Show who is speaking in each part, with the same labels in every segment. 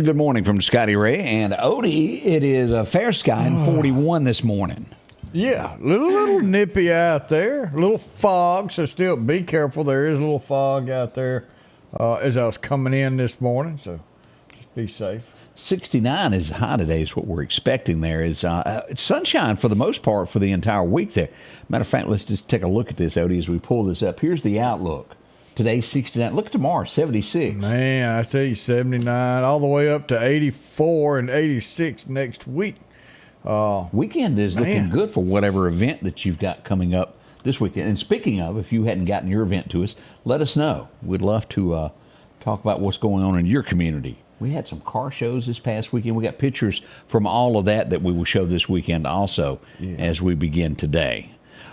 Speaker 1: Good morning from Scotty Ray and Odie. It is a fair sky and 41 this morning.
Speaker 2: Yeah, little nippy out there, a little fog, so still be careful. There is a little fog out there as I was coming in this morning, so just be safe.
Speaker 1: 69 is high today is what we're expecting there. It's sunshine for the most part for the entire week there. Matter of fact, let's just take a look at this, Odie, as we pull this up. Here's the outlook. Today, 69. Look at tomorrow, 76.
Speaker 2: Man, I tell you, 79, all the way up to 84 and 86 next week.
Speaker 1: Weekend is looking good for whatever event that you've got coming up this weekend. And speaking of, if you hadn't gotten your event to us, let us know. We'd love to talk about what's going on in your community. We had some car shows this past weekend. We got pictures from all of that we will show this weekend also as we begin today.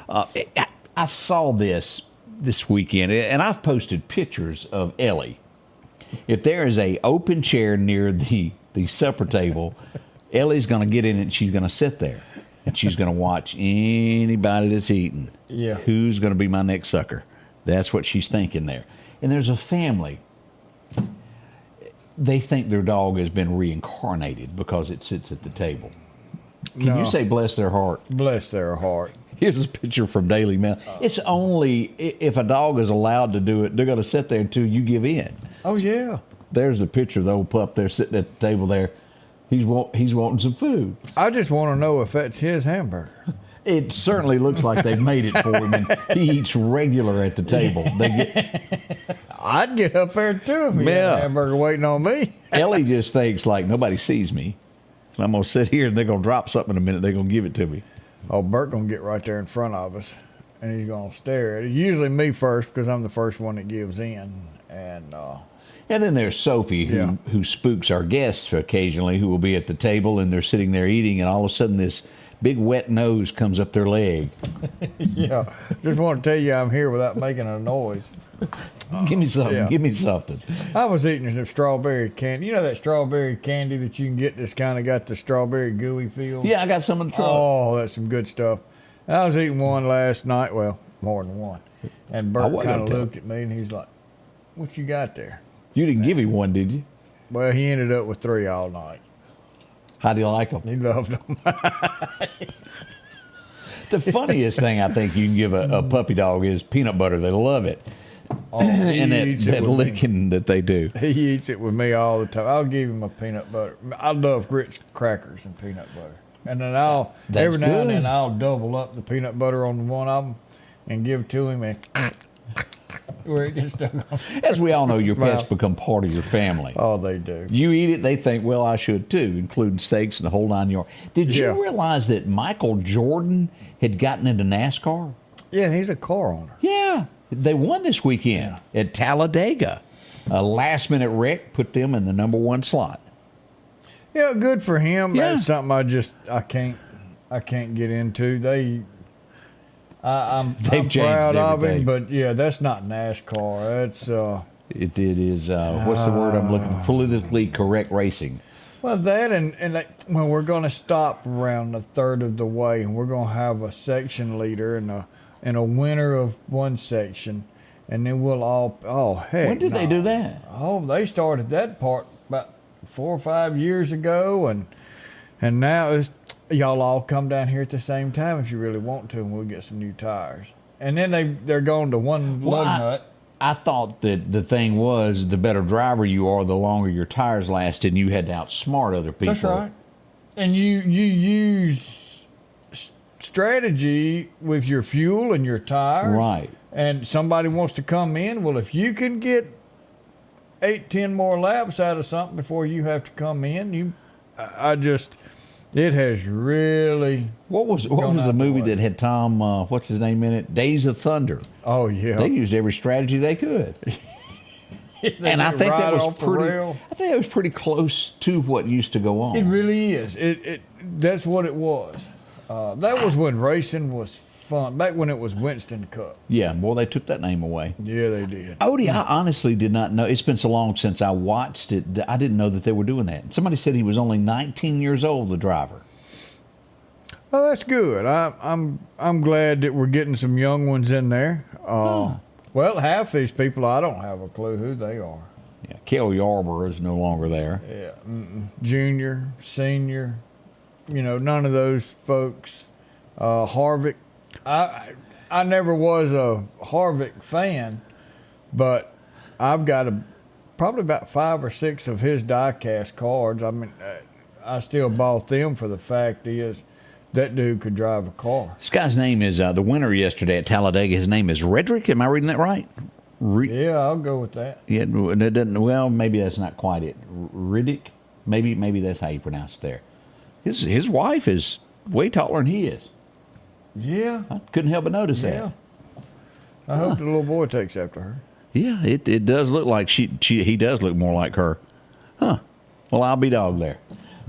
Speaker 1: I saw this weekend, and I've posted pictures of Ellie. If there is a open chair near the supper table, Ellie's going to get in it and she's going to sit there and she's going to watch anybody that's eating.
Speaker 2: Yeah.
Speaker 1: Who's going to be my next sucker? That's what she's thinking there. And there's a family. They think their dog has been reincarnated because it sits at the table. Can you say bless their heart?
Speaker 2: Bless their heart.
Speaker 1: Here's a picture from Daily Mail. It's only if a dog is allowed to do it, they're going to sit there until you give in.
Speaker 2: Oh, yeah.
Speaker 1: There's a picture of the old pup there sitting at the table there. He's wanting some food.
Speaker 2: I just want to know if that's his hamburger.
Speaker 1: It certainly looks like they've made it for him, and he eats regular at the table.
Speaker 2: I'd get up there, too, if he had a hamburger waiting on me.
Speaker 1: Ellie just thinks, like, nobody sees me. So I'm going to sit here, and they're going to drop something in a minute. They're going to give it to me.
Speaker 2: Oh, Bert going to get right there in front of us, and he's going to stare at it. Usually me first, because I'm the first one that gives in. And
Speaker 1: then there's Sophie, who spooks our guests occasionally, who will be at the table, and they're sitting there eating, and all of a sudden this big wet nose comes up their leg.
Speaker 2: Yeah, just want to tell you I'm here without making a noise.
Speaker 1: Give me something. Yeah. Give me something.
Speaker 2: I was eating some strawberry candy. You know that strawberry candy that you can get that's kind of got the strawberry gooey feel?
Speaker 1: Yeah, I got some in the truck.
Speaker 2: Oh, that's some good stuff. And I was eating one last night. Well, more than one. And Bert kind of looked at me and he's like, "What you got there?"
Speaker 1: You didn't give him one, did you?
Speaker 2: Well, he ended up with 3 all night.
Speaker 1: How do you like them?
Speaker 2: He loved them.
Speaker 1: The funniest thing I think you can give a puppy dog is peanut butter. They love it.
Speaker 2: Oh,
Speaker 1: and that licking that they do.
Speaker 2: He eats it with me all the time. I'll give him a peanut butter. I love grits, crackers, and peanut butter. And then every now and then I'll double up the peanut butter on one of them and give it to him, and where it gets stuck on.
Speaker 1: As we all know, your pets become part of your family.
Speaker 2: Oh, they do.
Speaker 1: You eat it, they think, well, I should too, including steaks and the whole 9 yards. Did you realize that Michael Jordan had gotten into NASCAR?
Speaker 2: Yeah, he's a car owner.
Speaker 1: Yeah. They won this weekend at Talladega. A last-minute wreck put them in the number 1 slot.
Speaker 2: Yeah, good for him. Yeah. That's something I can't get into. I'm proud of him, but yeah, that's not NASCAR. That's
Speaker 1: it is what's the word I'm looking for? Politically correct racing.
Speaker 2: Well, that and we're going to stop around a third of the way, and we're going to have a section leader and a winner of one section, and then we'll all
Speaker 1: When did they do that?
Speaker 2: Oh, they started that part about 4 or 5 years ago, and now it's y'all all come down here at the same time if you really want to, and we'll get some new tires. And then they're going to one lug nut.
Speaker 1: I thought that the thing was the better driver you are, the longer your tires last, and you had to outsmart other people.
Speaker 2: That's right. And you use strategy with your fuel and your tires.
Speaker 1: Right.
Speaker 2: And somebody wants to come in. Well, if you can get 8-10 more laps out of something before you have to come in, It has really.
Speaker 1: What was the movie that had Tom? What's his name in it? Days of Thunder.
Speaker 2: Oh yeah.
Speaker 1: They used every strategy they could. And I think that was pretty. I think that was pretty close to what used to go on.
Speaker 2: It really is. That's what it was. That was when racing was fun. Back when it was Winston Cup.
Speaker 1: Yeah, boy, they took that name away.
Speaker 2: Yeah, they did.
Speaker 1: Odie, I honestly did not know. It's been so long since I watched it that I didn't know that they were doing that. Somebody said he was only 19 years old, the driver.
Speaker 2: Well, that's good. I'm glad that we're getting some young ones in there. Well, half these people, I don't have a clue who they are.
Speaker 1: Yeah, Cale Yarborough is no longer there.
Speaker 2: Yeah, junior, senior, none of those folks. Harvick, I never was a Harvick fan, but I've got probably about 5 or 6 of his die-cast cards. I mean, I still bought them for the fact is that dude could drive a car.
Speaker 1: This guy's name is, the winner yesterday at Talladega, his name is Redrick. Am I reading that right?
Speaker 2: Yeah, I'll go with that.
Speaker 1: Yeah, it doesn't, well, maybe that's not quite it. Riddick? Maybe that's how you pronounce it there. His wife is way taller than he is.
Speaker 2: Yeah.
Speaker 1: I couldn't help but notice that.
Speaker 2: I hope the little boy takes after her.
Speaker 1: Yeah, it does look like he does look more like her. Huh. Well, I'll be dog there.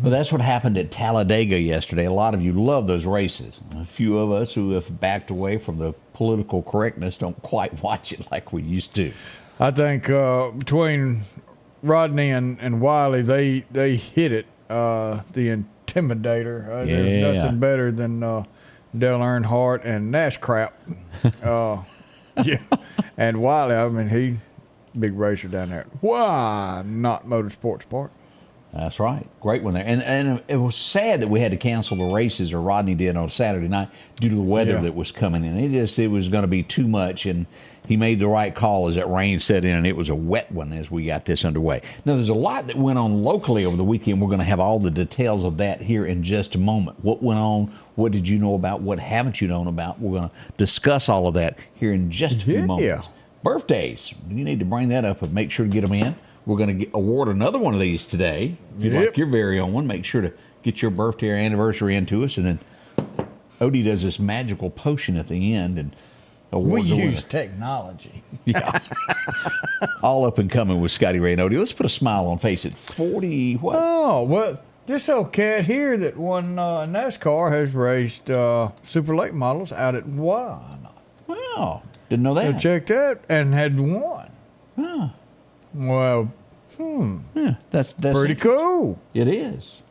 Speaker 1: But that's what happened at Talladega yesterday. A lot of you love those races. A few of us who have backed away from the political correctness don't quite watch it like we used to.
Speaker 2: I think between Rodney and Wiley, they hit it. The Intimidator. There's nothing better than Dale Earnhardt and NASCAR. Yeah. And Wiley, I mean, he big racer down there. Why not Motorsports Park?
Speaker 1: That's right. Great one there. And it was sad that we had to cancel the races, or Rodney did, on Saturday night due to the weather that was coming in. It was going to be too much, and he made the right call as that rain set in, and it was a wet one as we got this underway. Now, there's a lot that went on locally over the weekend. We're going to have all the details of that here in just a moment. What went on? What did you know about? What haven't you known about? We're going to discuss all of that here in just a few moments. Birthdays. You need to bring that up, but make sure to get them in. We're going to award another one of these today. If you like your very own one, make sure to get your birthday or anniversary into us. And then Odie does this magical potion at the end and awards.
Speaker 2: We use technology.
Speaker 1: Yeah. All up and coming with Scotty Ray and Odie. Let's put a smile on face at 40 what?
Speaker 2: Oh, well, this old cat here that won NASCAR has raced Super Late models out at Wynot.
Speaker 1: Wow. Didn't know that.
Speaker 2: So check that, and had won.
Speaker 1: Oh.
Speaker 2: Well,
Speaker 1: yeah, that's
Speaker 2: pretty cool.
Speaker 1: It is.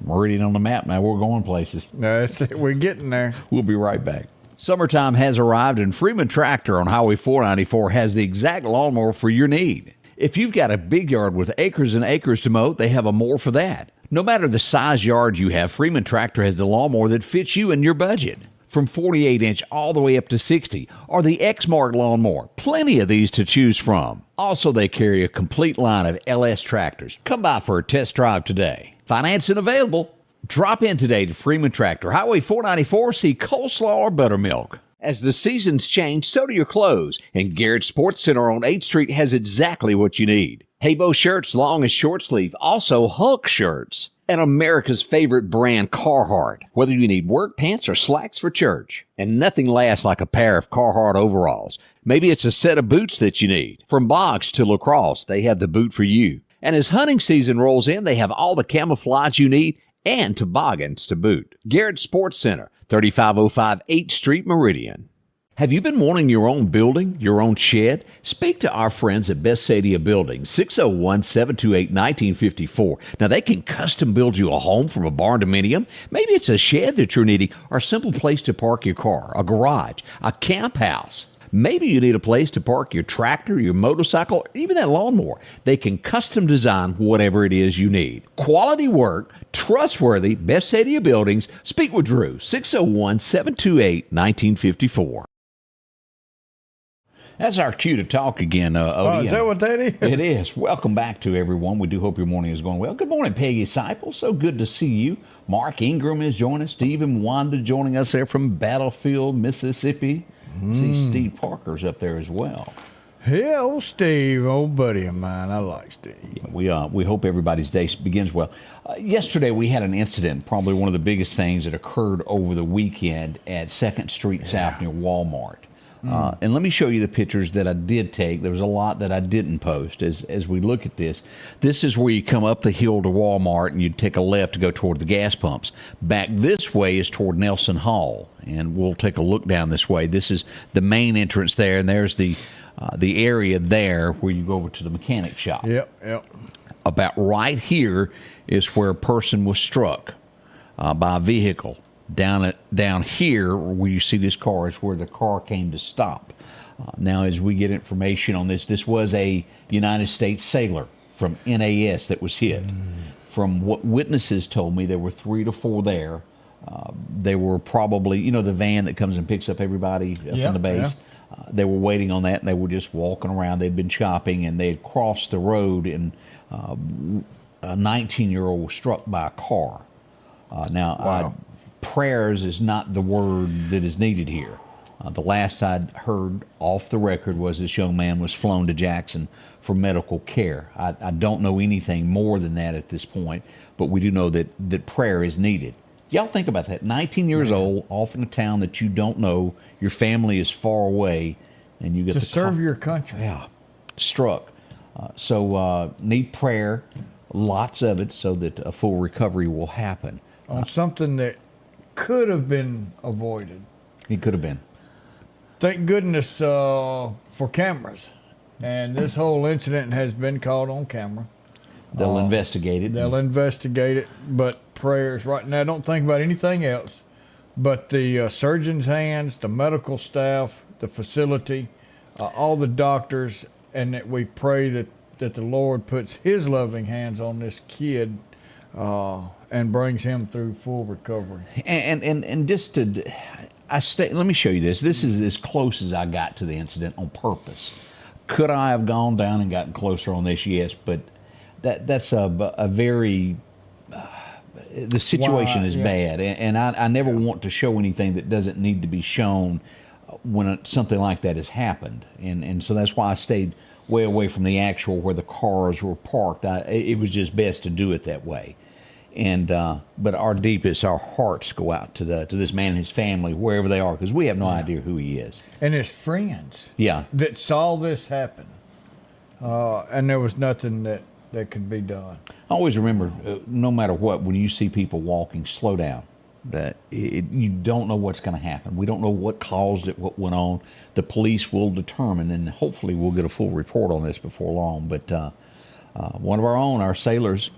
Speaker 1: Meridian on the map now. We're going places.
Speaker 2: That's it. We're getting there.
Speaker 1: We'll be right back. Summertime has arrived, and Freeman Tractor on Highway 494 has the exact lawnmower for your need. If you've got a big yard with acres and acres to mow, they have a mower for that. No matter the size yard you have, Freeman Tractor has the lawnmower that fits you and your budget. From 48-inch all the way up to 60, or the X-Mark lawnmower. Plenty of these to choose from. Also, they carry a complete line of LS tractors. Come by for a test drive today. Financing available. Drop in today to Freeman Tractor, Highway 494, see coleslaw or buttermilk. As the seasons change, so do your clothes, and Garrett Sports Center on 8th Street has exactly what you need. Haybo shirts, long and short sleeve, also Hulk shirts. And America's favorite brand, Carhartt. Whether you need work pants or slacks for church. And nothing lasts like a pair of Carhartt overalls. Maybe it's a set of boots that you need. From box to lacrosse, they have the boot for you. And as hunting season rolls in, they have all the camouflage you need and toboggans to boot. Garrett Sports Center, 3505 8th Street, Meridian. Have you been wanting your own building, your own shed? Speak to our friends at Best Sadia Building, 601-728-1954. Now, they can custom build you a home from a barn dominium. Maybe it's a shed that you're needing, or a simple place to park your car, a garage, a camp house. Maybe you need a place to park your tractor, your motorcycle, or even that lawnmower. They can custom design whatever it is you need. Quality work, trustworthy, Best Sadia Buildings. Speak with Drew, 601-728-1954. That's our cue to talk again, Odie.
Speaker 2: Oh, is that what that is?
Speaker 1: It is. Welcome back to everyone. We do hope your morning is going well. Good morning, Peggy Seipel. So good to see you. Mark Ingram is joining us. Steve and Wanda joining us there from Battlefield, Mississippi. See, Steve Parker's up there as well.
Speaker 2: Yeah, old Steve, old buddy of mine. I like Steve.
Speaker 1: Yeah, we hope everybody's day begins well. Yesterday we had an incident, probably one of the biggest things that occurred over the weekend at 2nd Street South near Walmart. And let me show you the pictures that I did take. There was a lot that I didn't post as we look at this. This is where you come up the hill to Walmart and you take a left to go toward the gas pumps. Back this way is toward Nelson Hall, and we'll take a look down this way. This is the main entrance there, and there's the area there where you go over to the mechanic shop.
Speaker 2: Yep.
Speaker 1: About right here is where a person was struck by a vehicle. Down here where you see this car is where the car came to stop. Now, as we get information on this was a United States sailor from NAS that was hit. From what witnesses told me, there were 3 to 4 there. They were probably, the van that comes and picks up everybody from the base. Yeah. They were waiting on that, and they were just walking around. They'd been shopping, and they had crossed the road, and a 19-year-old was struck by a car. Wow. Prayers is not the word that is needed here. The last I'd heard off the record was this young man was flown to Jackson for medical care. I don't know anything more than that at this point, but we do know that prayer is needed. Y'all think about that. 19 years old, off in a town that you don't know, your family is far away, and you get
Speaker 2: to serve your country.
Speaker 1: Yeah, struck. So need prayer, lots of it, so that a full recovery will happen.
Speaker 2: On something that could have been avoided.
Speaker 1: It could have been.
Speaker 2: Thank goodness for cameras. And this whole incident has been caught on camera.
Speaker 1: They'll investigate it.
Speaker 2: They'll investigate it, but prayers right now. Don't think about anything else but the surgeon's hands, the medical staff, the facility, all the doctors, and that we pray that the Lord puts his loving hands on this kid and brings him through full recovery.
Speaker 1: And just to, let me show you this. This is as close as I got to the incident on purpose. Could I have gone down and gotten closer on this? Yes, but that's a very, the situation is bad. And I never want to show anything that doesn't need to be shown when something like that has happened. And so that's why I stayed way away from the actual where the cars were parked. It was just best to do it that way. And but our hearts go out to this man and his family wherever they are, because we have no idea who he is.
Speaker 2: And his friends.
Speaker 1: Yeah.
Speaker 2: That saw this happen, and there was nothing that could be done.
Speaker 1: I always remember, no matter what, when you see people walking, slow down. You don't know what's going to happen. We don't know what caused it, what went on. The police will determine, and hopefully we'll get a full report on this before long. But one of our sailors,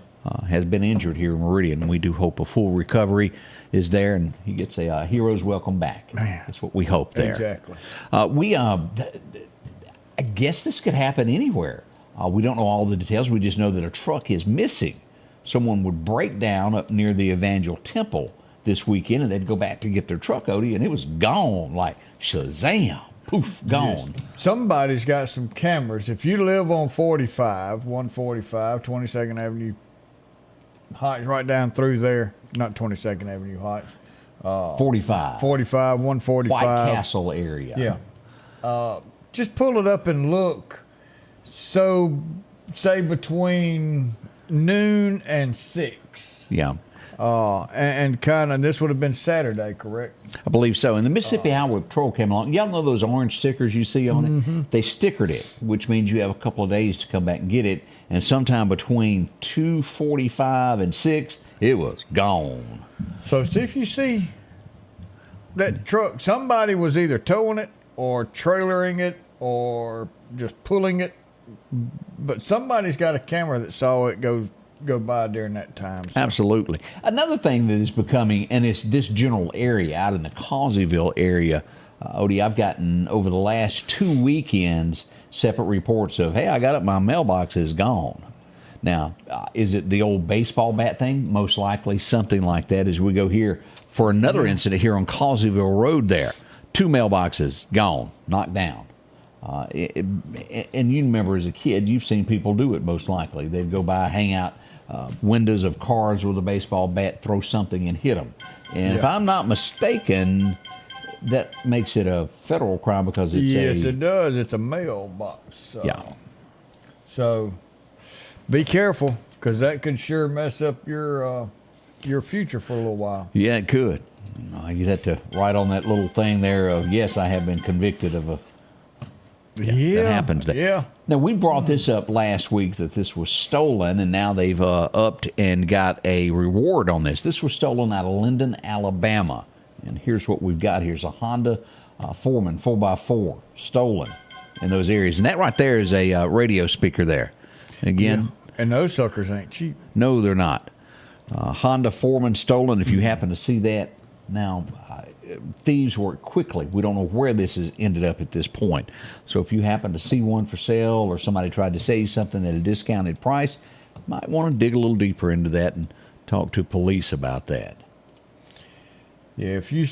Speaker 1: has been injured here in Meridian, and we do hope a full recovery is there, and he gets a hero's welcome back.
Speaker 2: Man.
Speaker 1: That's what we hope there.
Speaker 2: Exactly.
Speaker 1: I guess this could happen anywhere. We don't know all the details. We just know that a truck is missing. Someone would break down up near the Evangel Temple this weekend, and they'd go back to get their truck, Odie, and it was gone, like Shazam. Poof, gone.
Speaker 2: Yes. Somebody's got some cameras. If you live on 145, 22nd Avenue Heights, right down through there. Not 22nd Avenue Heights.
Speaker 1: 45.
Speaker 2: 145.
Speaker 1: White Castle area.
Speaker 2: Yeah. Just pull it up and look. So, say between noon and 6.
Speaker 1: Yeah.
Speaker 2: And kind of, this would have been Saturday, correct?
Speaker 1: I believe so. And the Mississippi Highway Patrol came along. Y'all know those orange stickers you see on it? They stickered it, which means you have a couple of days to come back and get it. And sometime between 2:45 and 6, it was gone.
Speaker 2: So see if you see that truck, somebody was either towing it or trailering it or just pulling it. But somebody's got a camera that saw it go by during that time. So.
Speaker 1: Absolutely. Another thing that is becoming, and it's this general area out in the Causeyville area, Odie, I've gotten over the last 2 weekends separate reports of, hey, I got up, my mailbox is gone. Now, is it the old baseball bat thing? Most likely something like that as we go here for another incident here on Causeyville Road there. 2 mailboxes gone, knocked down. And you remember as a kid, you've seen people do it most likely. They'd go by, hang out windows of cars with a baseball bat, throw something and hit them. And if I'm not mistaken, that makes it a federal crime because it's
Speaker 2: yes, it does. It's a mailbox.
Speaker 1: Yeah.
Speaker 2: So be careful, because that could sure mess up your future for a little while.
Speaker 1: Yeah, it could. You'd have to write on that little thing there of, yes, I have been convicted of a...
Speaker 2: Yeah,
Speaker 1: that happens.
Speaker 2: Yeah.
Speaker 1: Now, we brought this up last week that this was stolen, and now they've upped and got a reward on this. This was stolen out of Linden, Alabama. And here's what we've got. Here's a Honda Foreman 4x4 stolen in those areas. And that right there is a radio speaker there. Again.
Speaker 2: Yeah. And those suckers ain't cheap.
Speaker 1: No, they're not. Honda Foreman stolen. If you happen to see that, now thieves work quickly. We don't know where this has ended up at this point. So if you happen to see one for sale or somebody tried to sell you something at a discounted price, you might want to dig a little deeper into that and talk to police about that.
Speaker 2: Yeah, if you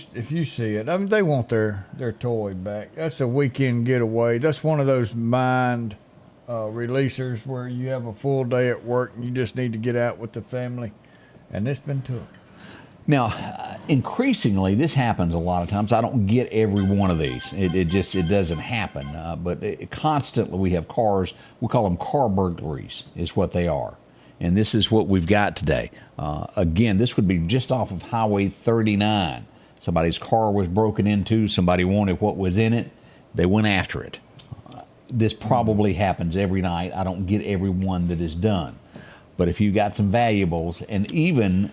Speaker 2: see it, I mean, they want their toy back. That's a weekend getaway. That's one of those mind releasers where you have a full day at work and you just need to get out with the family, and it's been took.
Speaker 1: Now, increasingly, this happens a lot of times. I don't get every one of these. It doesn't happen. But constantly we have cars, we call them car burglaries is what they are. And this is what we've got today. Again, this would be just off of Highway 39. Somebody's car was broken into. Somebody wanted what was in it. They went after it. This probably happens every night. I don't get every one that is done. But if you got some valuables, and even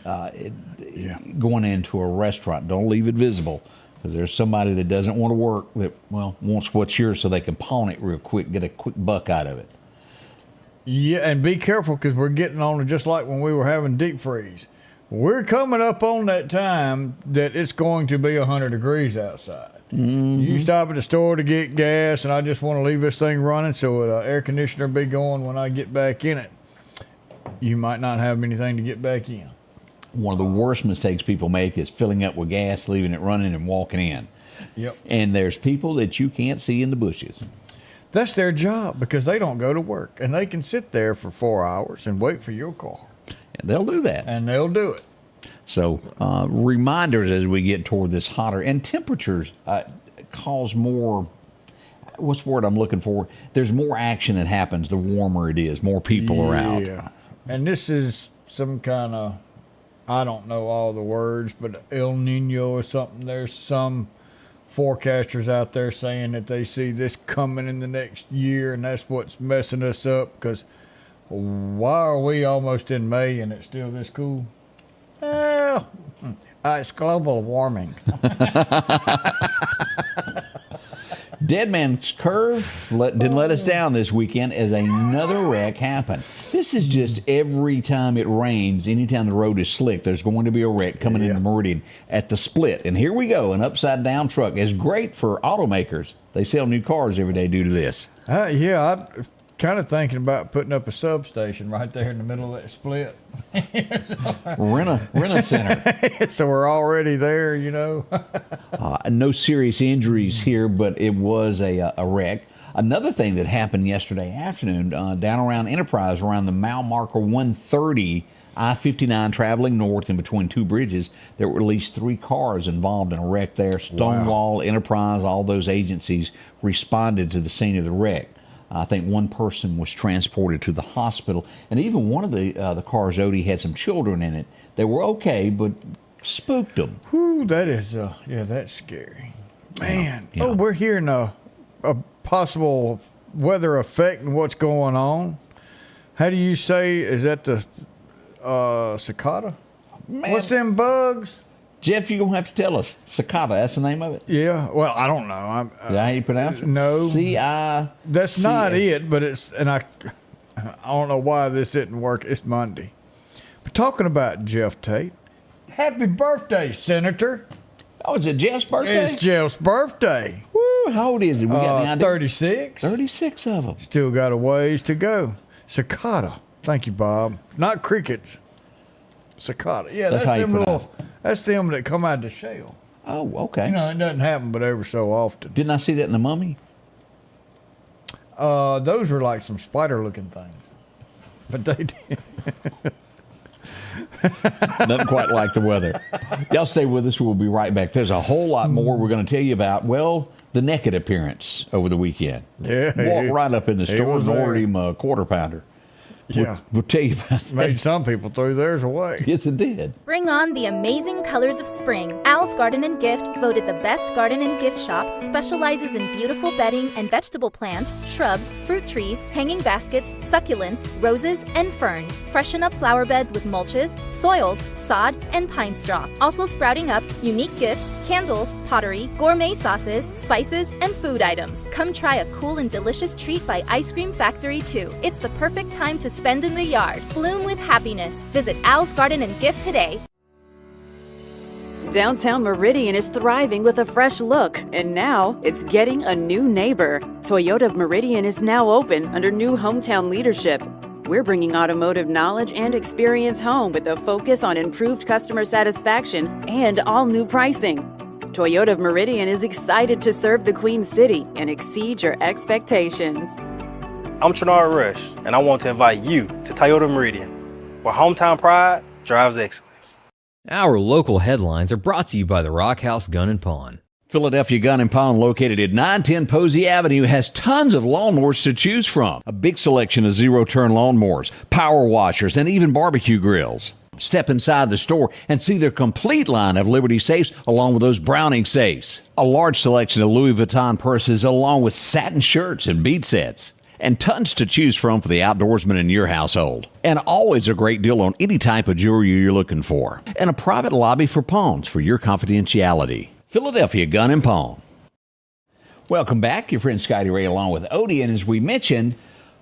Speaker 1: going into a restaurant, don't leave it visible, because there's somebody that doesn't want to work that, well, wants what's yours so they can pawn it real quick, get a quick buck out of it.
Speaker 2: Yeah, and be careful, because we're getting on it just like when we were having deep freeze. We're coming up on that time that it's going to be 100 degrees outside. Mm-hmm. You stop at the store to get gas, and I just want to leave this thing running so the air conditioner be going when I get back in it. You might not have anything to get back in.
Speaker 1: One of the worst mistakes people make is filling up with gas, leaving it running, and walking in.
Speaker 2: Yep. And
Speaker 1: there's people that you can't see in the bushes.
Speaker 2: That's their job, because they don't go to work, and they can sit there for 4 hours and wait for your car.
Speaker 1: And they'll do that.
Speaker 2: And they'll do it.
Speaker 1: So reminders as we get toward this hotter, and temperatures cause more, what's the word I'm looking for? There's more action that happens the warmer it is, more people are out.
Speaker 2: Yeah. And this is some kind of, I don't know all the words, but El Nino or something. There's some forecasters out there saying that they see this coming in the next year, and that's what's messing us up, because why are we almost in May and it's still this cool? Well, it's global warming.
Speaker 1: Dead Man's Curve didn't let us down this weekend as another wreck happened. This is just every time it rains, anytime the road is slick, there's going to be a wreck coming into Meridian at the split. And here we go, an upside-down truck. It's great for automakers. They sell new cars every day due to this.
Speaker 2: I'm kind of thinking about putting up a substation right there in the middle of that split.
Speaker 1: Rent a center.
Speaker 2: So we're already there, you know.
Speaker 1: No serious injuries here, but it was a wreck. Another thing that happened yesterday afternoon down around Enterprise, around the mile marker 130, I-59 traveling north in between two bridges, there were at least 3 cars involved in a wreck there. Stonewall, wow. Enterprise, all those agencies responded to the scene of the wreck. I think one person was transported to the hospital, and even one of the cars, Odie, had some children in it. They were okay, but spooked them.
Speaker 2: Whew, that is, that's scary. Man,
Speaker 1: Yeah.
Speaker 2: Oh, we're hearing a possible weather effect and what's going on. How do you say, is that the cicada?
Speaker 1: Man.
Speaker 2: What's them bugs?
Speaker 1: Jeff, you're going to have to tell us. Cicada, that's the name of it?
Speaker 2: Yeah, well, I don't know.
Speaker 1: Is that how you pronounce it?
Speaker 2: No.
Speaker 1: C-I...
Speaker 2: That's not it, but it's, and I don't know why this didn't work. It's Monday. But talking about Jeff Tate, happy birthday, Senator.
Speaker 1: Oh, is it Jeff's birthday?
Speaker 2: It's Jeff's birthday.
Speaker 1: Woo, how old is he? We got any idea?
Speaker 2: 36.
Speaker 1: 36 of them.
Speaker 2: Still got a ways to go. Cicada. Thank you, Bob. Not crickets. Cicada. Yeah,
Speaker 1: That's how you pronounce it.
Speaker 2: That's them that come out of the shell.
Speaker 1: Oh, okay.
Speaker 2: You know, it doesn't happen but ever so often.
Speaker 1: Didn't I see that in The Mummy?
Speaker 2: Those were like some spider-looking things. But they did.
Speaker 1: Nothing quite like the weather. Y'all stay with us. We'll be right back. There's a whole lot more we're going to tell you about. Well, the naked appearance over the weekend.
Speaker 2: Yeah.
Speaker 1: Walked right up in the store and ordered him a quarter pounder.
Speaker 2: Yeah.
Speaker 1: We'll tell you about that.
Speaker 2: Made some people throw theirs away.
Speaker 1: Yes, it did.
Speaker 3: Bring on the amazing colors of spring. Al's Garden and Gift, voted the best garden and gift shop, specializes in beautiful bedding and vegetable plants, shrubs, fruit trees, hanging baskets, succulents, roses, and ferns. Freshen up flower beds with mulches, soils, sod, and pine straw. Also sprouting up unique gifts, candles, pottery, gourmet sauces, spices, and food items. Come try a cool and delicious treat by Ice Cream Factory 2. It's the perfect time to spend in the yard. Bloom with happiness. Visit Al's Garden and Gift today.
Speaker 4: Downtown Meridian is thriving with a fresh look, and now it's getting a new neighbor. Toyota of Meridian is now open under new hometown leadership. We're bringing automotive knowledge and experience home with a focus on improved customer satisfaction and all new pricing. Toyota of Meridian is excited to serve the Queen City and exceed your expectations.
Speaker 5: I'm Trinara Rush, and I want to invite you to Toyota Meridian, where hometown pride drives excellence.
Speaker 6: Our local headlines are brought to you by the Rock House Gun and Pawn.
Speaker 1: Philadelphia Gun and Pawn, located at 910 Posey Avenue, has tons of lawnmowers to choose from. A big selection of zero-turn lawnmowers, power washers, and even barbecue grills. Step inside the store and see their complete line of Liberty safes along with those Browning safes. A large selection of Louis Vuitton purses along with satin shirts and bead sets. And tons to choose from for the outdoorsman in your household. And always a great deal on any type of jewelry you're looking for. And a private lobby for pawns for your confidentiality. Philadelphia Gun and Pawn. Welcome back. Your friend Scotty Ray along with Odie. And as we mentioned,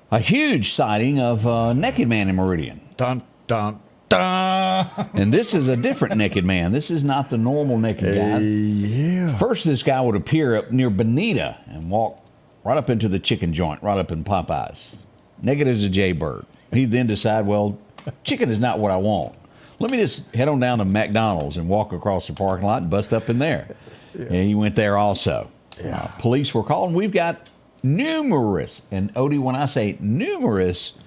Speaker 1: a huge sighting of a naked man in Meridian.
Speaker 2: Dun, dun, dun.
Speaker 1: And this is a different naked man. This is not the normal naked guy.
Speaker 2: Yeah.
Speaker 1: First, this guy would appear up near Bonita and walk right up into the chicken joint, right up in Popeyes. Naked as a jaybird. He'd then decide, well, chicken is not what I want. Let me just head on down to McDonald's and walk across the parking lot and bust up in there. Yeah. And he went there also. Yeah. Police were called, and we've got numerous, and Odie, when I say numerous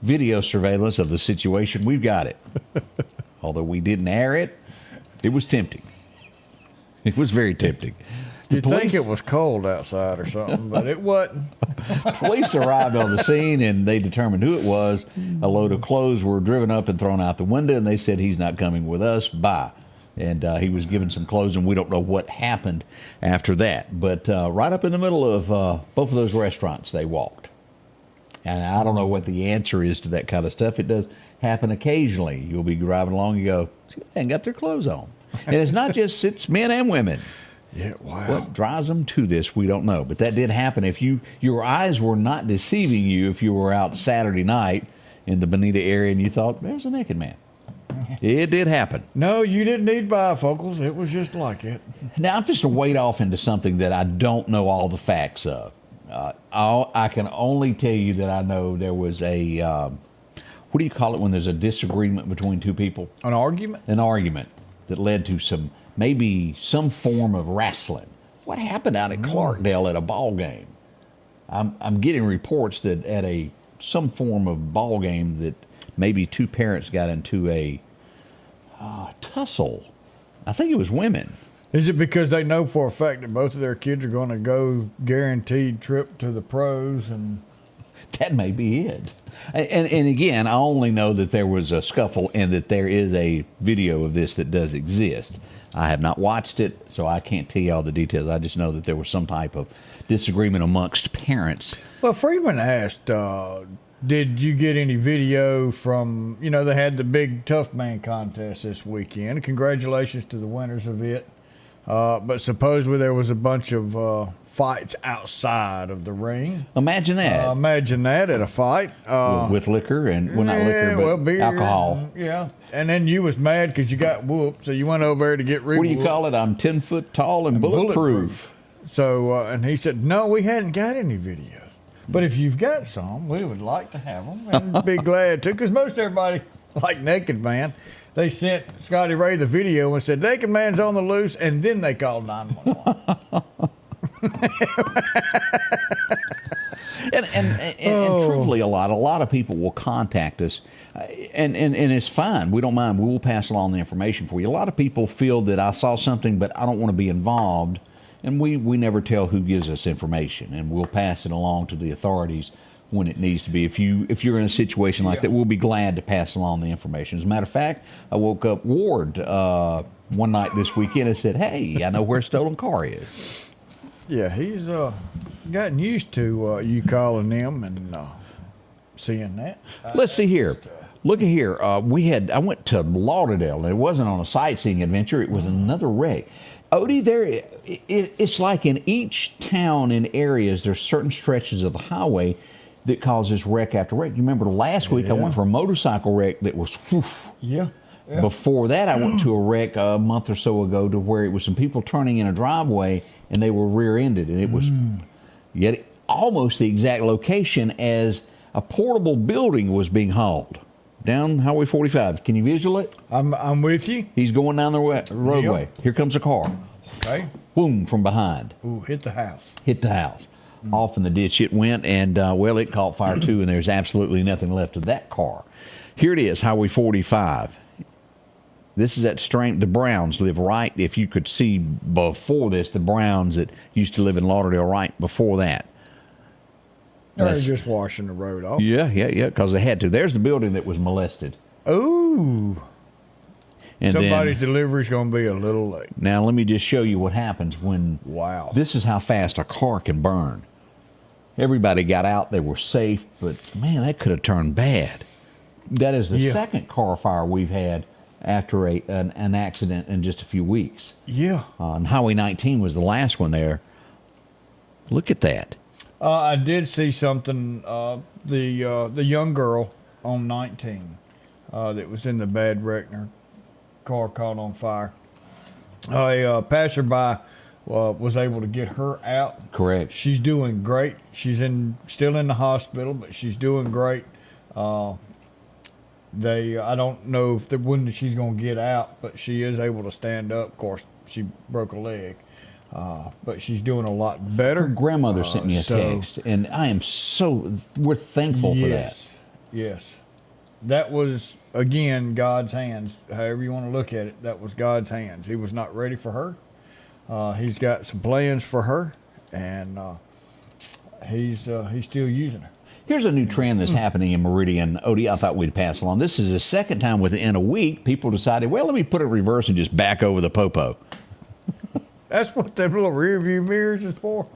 Speaker 1: video surveillance of the situation, we've got it. Although we didn't air it, it was tempting. It was very tempting.
Speaker 2: You'd think it was cold outside or something, but it wasn't.
Speaker 1: Police arrived on the scene, and they determined who it was. A load of clothes were driven up and thrown out the window, and they said, he's not coming with us, bye. And he was given some clothes, and we don't know what happened after that. But right up in the middle of both of those restaurants, they walked. And I don't know what the answer is to that kind of stuff. It does happen occasionally. You'll be driving along, you go, see, they ain't got their clothes on. And it's not just, it's men and women.
Speaker 2: Yeah, wow.
Speaker 1: What drives them to this, we don't know. But that did happen. If your eyes were not deceiving you, if you were out Saturday night in the Bonita area and you thought, there's a naked man. It did happen.
Speaker 2: No, you didn't need bifocals. It was just like it.
Speaker 1: Now, I'm just to wade off into something that I don't know all the facts of. I can only tell you that I know there was a, what do you call it when there's a disagreement between two people?
Speaker 2: An argument?
Speaker 1: An argument that led to maybe some form of wrestling. What happened out at Clarkdale at a ball game? I'm getting reports that at some form of ball game that maybe two parents got into a tussle. I think it was women.
Speaker 2: Is it because they know for a fact that both of their kids are going to go guaranteed trip to the pros? And
Speaker 1: that may be it. And again, I only know that there was a scuffle and that there is a video of this that does exist. I have not watched it, so I can't tell you all the details. I just know that there was some type of disagreement amongst parents.
Speaker 2: Well, Freeman asked, did you get any video from, they had the big Tough Man contest this weekend. Congratulations to the winners of it. But supposedly there was a bunch of fights outside of the ring.
Speaker 1: Imagine that.
Speaker 2: Imagine that at a fight.
Speaker 1: With liquor and, well, not liquor, but
Speaker 2: beer
Speaker 1: alcohol.
Speaker 2: And then you was mad because you got whooped, so you went over there to get rid of it.
Speaker 1: What do you call it? I'm 10 foot tall and bulletproof.
Speaker 2: So, and he said, no, we hadn't got any video. But if you've got some, we would like to have them and be glad to, because most everybody, like Naked Man, they sent Scotty Ray the video and said, Naked Man's on the loose, and then they called 911. And
Speaker 1: truthfully, a lot of people will contact us. And it's fine. We don't mind. We will pass along the information for you. A lot of people feel that I saw something, but I don't want to be involved. And we never tell who gives us information, and we'll pass it along to the authorities when it needs to be. If you're in a situation like that, we'll be glad to pass along the information. As a matter of fact, I woke up Ward one night this weekend and said, "Hey, I know where a stolen car is."
Speaker 2: Yeah, he's gotten used to you calling them and seeing that.
Speaker 1: Let's see here. Look at here. I went to Lauderdale, and it wasn't on a sightseeing adventure. It was another wreck. Odie, it's like in each town and areas, there's certain stretches of the highway that causes wreck after wreck. You remember last week I went for a motorcycle wreck that was woof.
Speaker 2: Yeah.
Speaker 1: Before that, I went to a wreck a month or so ago to where it was some people turning in a driveway and they were rear-ended, and it was yet almost the exact location as a portable building was being hauled down Highway 45. Can you visual it?
Speaker 2: I'm with you.
Speaker 1: He's going down the roadway.
Speaker 2: Yep.
Speaker 1: Here comes a car.
Speaker 2: Okay.
Speaker 1: Boom, from behind.
Speaker 2: Ooh, hit the house.
Speaker 1: Hit the house. Off in the ditch it went, and it caught fire too, and there's absolutely nothing left of that car. Here it is, Highway 45. This is that the Browns live right, if you could see before this, the Browns that used to live in Lauderdale right before that.
Speaker 2: They're just washing the road off.
Speaker 1: Yeah, because they had to. There's the building that was molested.
Speaker 2: Ooh.
Speaker 1: And
Speaker 2: somebody's delivery's going to be a little late.
Speaker 1: Now, let me just show you what happens when...
Speaker 2: Wow.
Speaker 1: This is how fast a car can burn. Everybody got out. They were safe, but, man, that could have turned bad. That is the second car fire we've had after an accident in just a few weeks.
Speaker 2: Yeah.
Speaker 1: And Highway 19 was the last one there. Look at that.
Speaker 2: I did see something, the young girl on 19 that was in the bad wreck, and her car caught on fire. A passerby was able to get her out.
Speaker 1: Correct.
Speaker 2: She's doing great. She's still in the hospital, but she's doing great. I don't know when she's going to get out, but she is able to stand up. Of course, she broke a leg. But she's doing a lot better.
Speaker 1: Her grandmother sent me a text, and we're thankful for that.
Speaker 2: Yes. That was, again, God's hands. However you want to look at it, that was God's hands. He was not ready for her. He's got some plans for her, and he's still using her.
Speaker 1: Here's a new trend that's happening in Meridian. Odie, I thought we'd pass along. This is the second time within a week people decided, well, let me put it in reverse and just back over the popo.
Speaker 2: That's what them little rear view mirrors is for.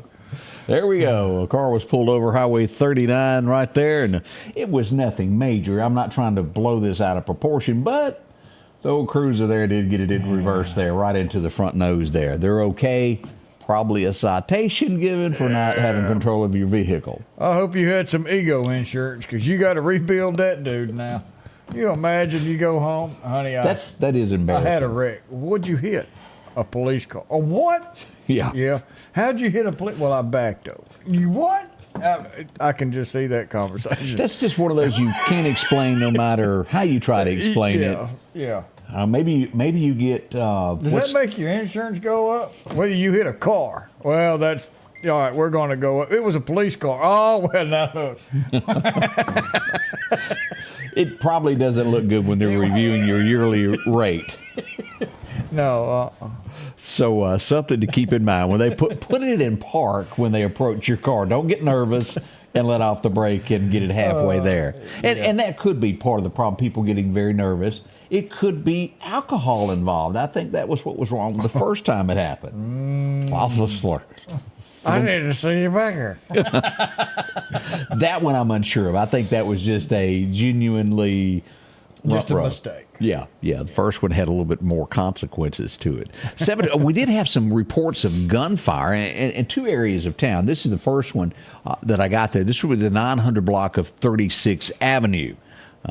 Speaker 1: There we go. A car was pulled over Highway 39 right there, and it was nothing major. I'm not trying to blow this out of proportion, but the old cruiser there did get it in reverse there, right into the front nose there. They're okay. Probably a citation given for not having control of your vehicle.
Speaker 2: I hope you had some ego insurance, because you got to rebuild that dude now. You imagine you go home, honey.
Speaker 1: That is embarrassing.
Speaker 2: I had a wreck. What'd you hit? A police car. A what?
Speaker 1: Yeah.
Speaker 2: Yeah. How'd you hit a police? Well, I backed up. You what? I can just see that conversation.
Speaker 1: That's just one of those you can't explain no matter how you try to explain it.
Speaker 2: Yeah.
Speaker 1: Maybe you get...
Speaker 2: Does that make your insurance go up? Whether you hit a car. Well, that's... All right, we're going to go up. It was a police car. Oh, well, now look.
Speaker 1: It probably doesn't look good when they're reviewing your yearly rate.
Speaker 2: No.
Speaker 1: So something to keep in mind when they put it in park when they approach your car. Don't get nervous and let off the brake and get it halfway there. And that could be part of the problem, people getting very nervous. It could be alcohol involved. I think that was what was wrong the first time it happened.
Speaker 2: I need to see you back here.
Speaker 1: That one I'm unsure of. I think that was just a genuinely...
Speaker 2: Just a mistake.
Speaker 1: Yeah. The first one had a little bit more consequences to it. We did have some reports of gunfire in two areas of town. This is the first one that I got there. This was the 900 block of 36th Avenue.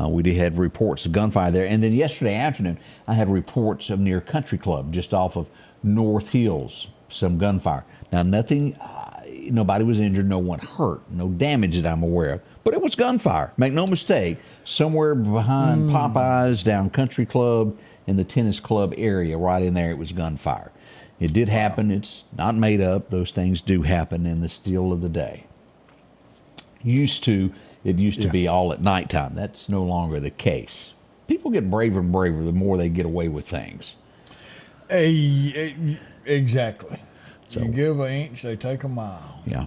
Speaker 1: We did have reports of gunfire there. And then yesterday afternoon, I had reports of near Country Club, just off of North Hills, some gunfire. Now, nobody was injured, no one hurt, no damage that I'm aware of. But it was gunfire. Make no mistake, somewhere behind Popeyes, down Country Club, in the tennis club area, right in there, it was gunfire. It did happen. It's not made up. Those things do happen in the still of the day. Used to, It used to be all at nighttime. That's no longer the case. People get braver and braver the more they get away with things.
Speaker 2: Exactly.
Speaker 1: So,
Speaker 2: you give an inch, they take a mile.
Speaker 1: Yeah.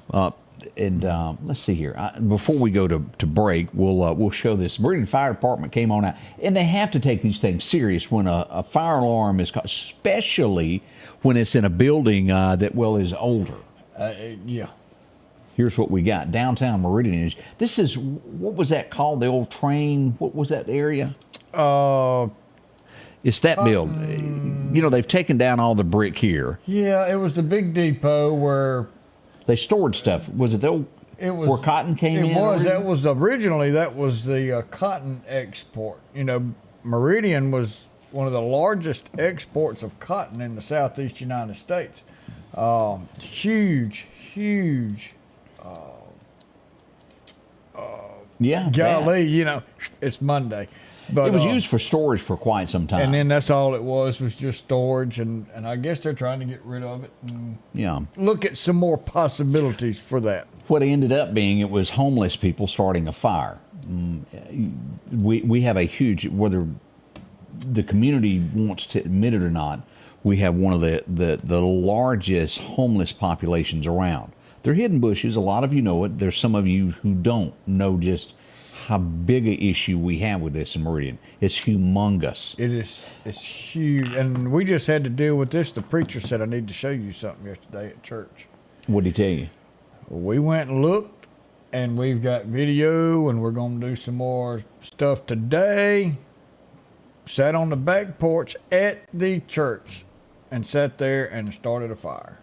Speaker 1: And let's see here. Before we go to break, we'll show this. Meridian Fire Department came on out, and they have to take these things serious when a fire alarm is called, especially when it's in a building that is older.
Speaker 2: Yeah.
Speaker 1: Here's what we got. Downtown Meridian. This is, what was that called? The old train, what was that area? It's that building. They've taken down all the brick here.
Speaker 2: Yeah, it was the big depot where
Speaker 1: they stored stuff. Was it the old, where cotton came in?
Speaker 2: It was. That was originally, that was the cotton export. Meridian was one of the largest exports of cotton in the southeast United States. Huge.
Speaker 1: Yeah.
Speaker 2: Golly, it's Monday. But
Speaker 1: it was used for storage for quite some time.
Speaker 2: And then that's all it was just storage. And I guess they're trying to get rid of it. And look at some more possibilities for that.
Speaker 1: What it ended up being, it was homeless people starting a fire. We have a huge, whether the community wants to admit it or not, we have one of the largest homeless populations around. They're hidden bushes. A lot of you know it. There's some of you who don't know just how big a issue we have with this in Meridian. It's humongous.
Speaker 2: It's huge. And we just had to deal with this. The preacher said, I need to show you something yesterday at church.
Speaker 1: What did he tell you?
Speaker 2: We went and looked, and we've got video, and we're going to do some more stuff today. Sat on the back porch at the church and sat there and started a fire.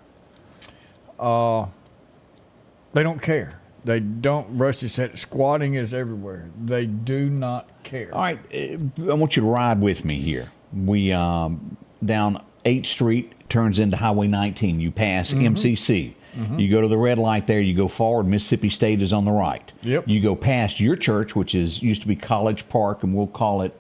Speaker 2: They don't care. They don't. Rusty said squatting is everywhere. They do not care.
Speaker 1: All right, I want you to ride with me here. We down 8th Street turns into Highway 19. You pass MCC. You go to the red light there. You go forward. Mississippi State is on the right.
Speaker 2: Yep.
Speaker 1: You go past your church, which used to be College Park, and we'll call it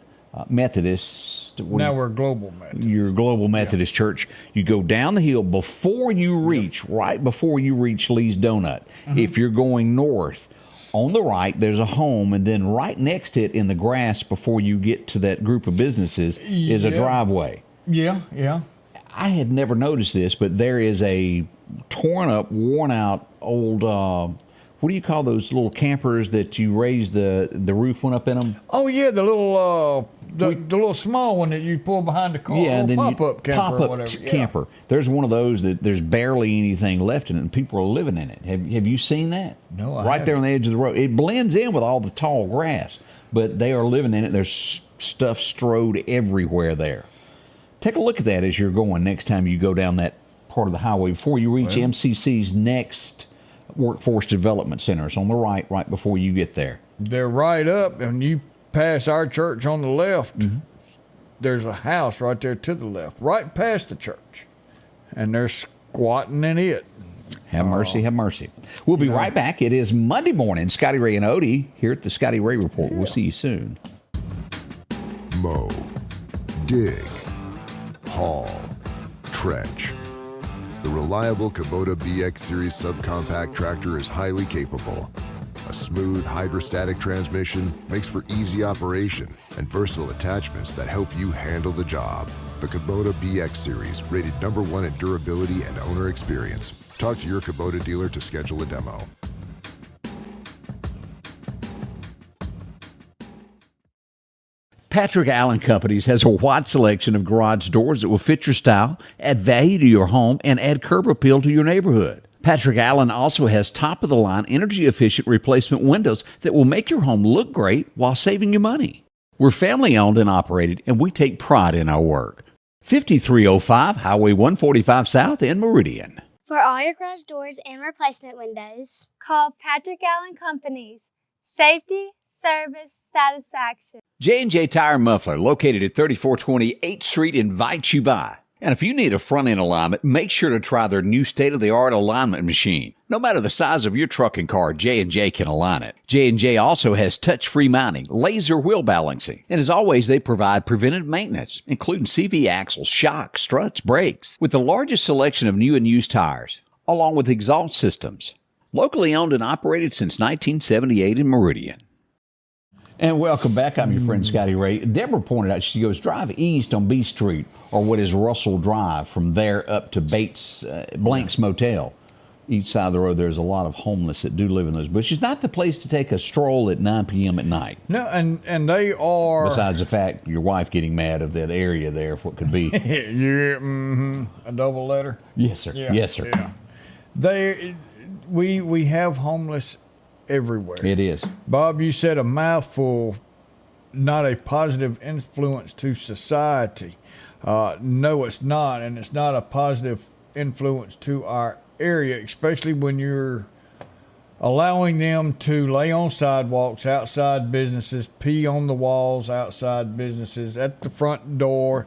Speaker 1: Methodist.
Speaker 2: Now we're Global Methodist.
Speaker 1: Your Global Methodist Church. You go down the hill before you reach, right before you reach Lee's Donut. If you're going north, on the right, there's a home, and then right next to it in the grass before you get to that group of businesses is a driveway.
Speaker 2: Yeah.
Speaker 1: I had never noticed this, but there is a torn up, worn out old, what do you call those little campers that you raise the roof went up in them?
Speaker 2: Oh yeah, the little the little small one that you pull behind the car.
Speaker 1: Yeah, and then
Speaker 2: pop-up camper
Speaker 1: pop-up
Speaker 2: or whatever.
Speaker 1: camper. There's one of those that there's barely anything left in it, and people are living in it. Have you seen that?
Speaker 2: No, I
Speaker 1: Right there on the edge of the road. It blends in with all the tall grass, but they are living in it. There's stuff strode everywhere there. Take a look at that as you're going next time you go down that part of the highway before you reach MCC's next Workforce Development Center. It's on the right before you get there.
Speaker 2: They're right up, and you pass our church on the left. There's a house right there to the left, right past the church, and they're squatting in it.
Speaker 1: Have mercy, have mercy. We'll be right back. It is Monday morning. Scotty Ray and Odie here at the Scotty Ray Report. We'll see you soon.
Speaker 7: Mow, dig, haul, trench. The reliable Kubota BX Series subcompact tractor is highly capable. A smooth hydrostatic transmission makes for easy operation and versatile attachments that help you handle the job. The Kubota BX Series, rated #1 in durability and owner experience. Talk to your Kubota dealer to schedule a demo.
Speaker 1: Patrick Allen Companies has a wide selection of garage doors that will fit your style, add value to your home, and add curb appeal to your neighborhood. Patrick Allen also has top-of-the-line, energy-efficient replacement windows that will make your home look great while saving you money. We're family-owned and operated, and we take pride in our work. 5305 Highway 145 South in Meridian.
Speaker 8: For all your garage doors and replacement windows,
Speaker 9: call Patrick Allen Companies. Safety, service, satisfaction.
Speaker 1: J&J Tire and Muffler, located at 3420 8th Street, invites you by. And if you need a front-end alignment, make sure to try their new state-of-the-art alignment machine. No matter the size of your truck and car, J&J can align it. J&J also has touch-free mounting, laser wheel balancing, and as always, they provide preventive maintenance, including CV axles, shocks, struts, brakes, with the largest selection of new and used tires, along with exhaust systems. locally owned and operated since 1978 in Meridian. And welcome back. I'm your friend Scotty Ray. Deborah pointed out, she goes, drive east on B Street, or what is Russell Drive, from there up to Blank's Motel. Each side of the road, there's a lot of homeless that do live in those bushes. Not the place to take a stroll at 9 p.m. at night.
Speaker 2: No, and they are...
Speaker 1: Besides the fact your wife getting mad of that area there, for what could be...
Speaker 2: A double letter?
Speaker 1: Yes, sir.
Speaker 2: Yeah,
Speaker 1: yes, sir.
Speaker 2: Yeah. We have homeless everywhere.
Speaker 1: It is.
Speaker 2: Bob, you said a mouthful, not a positive influence to society. No, it's not, and it's not a positive influence to our area, especially when you're allowing them to lay on sidewalks, outside businesses, pee on the walls, outside businesses, at the front door,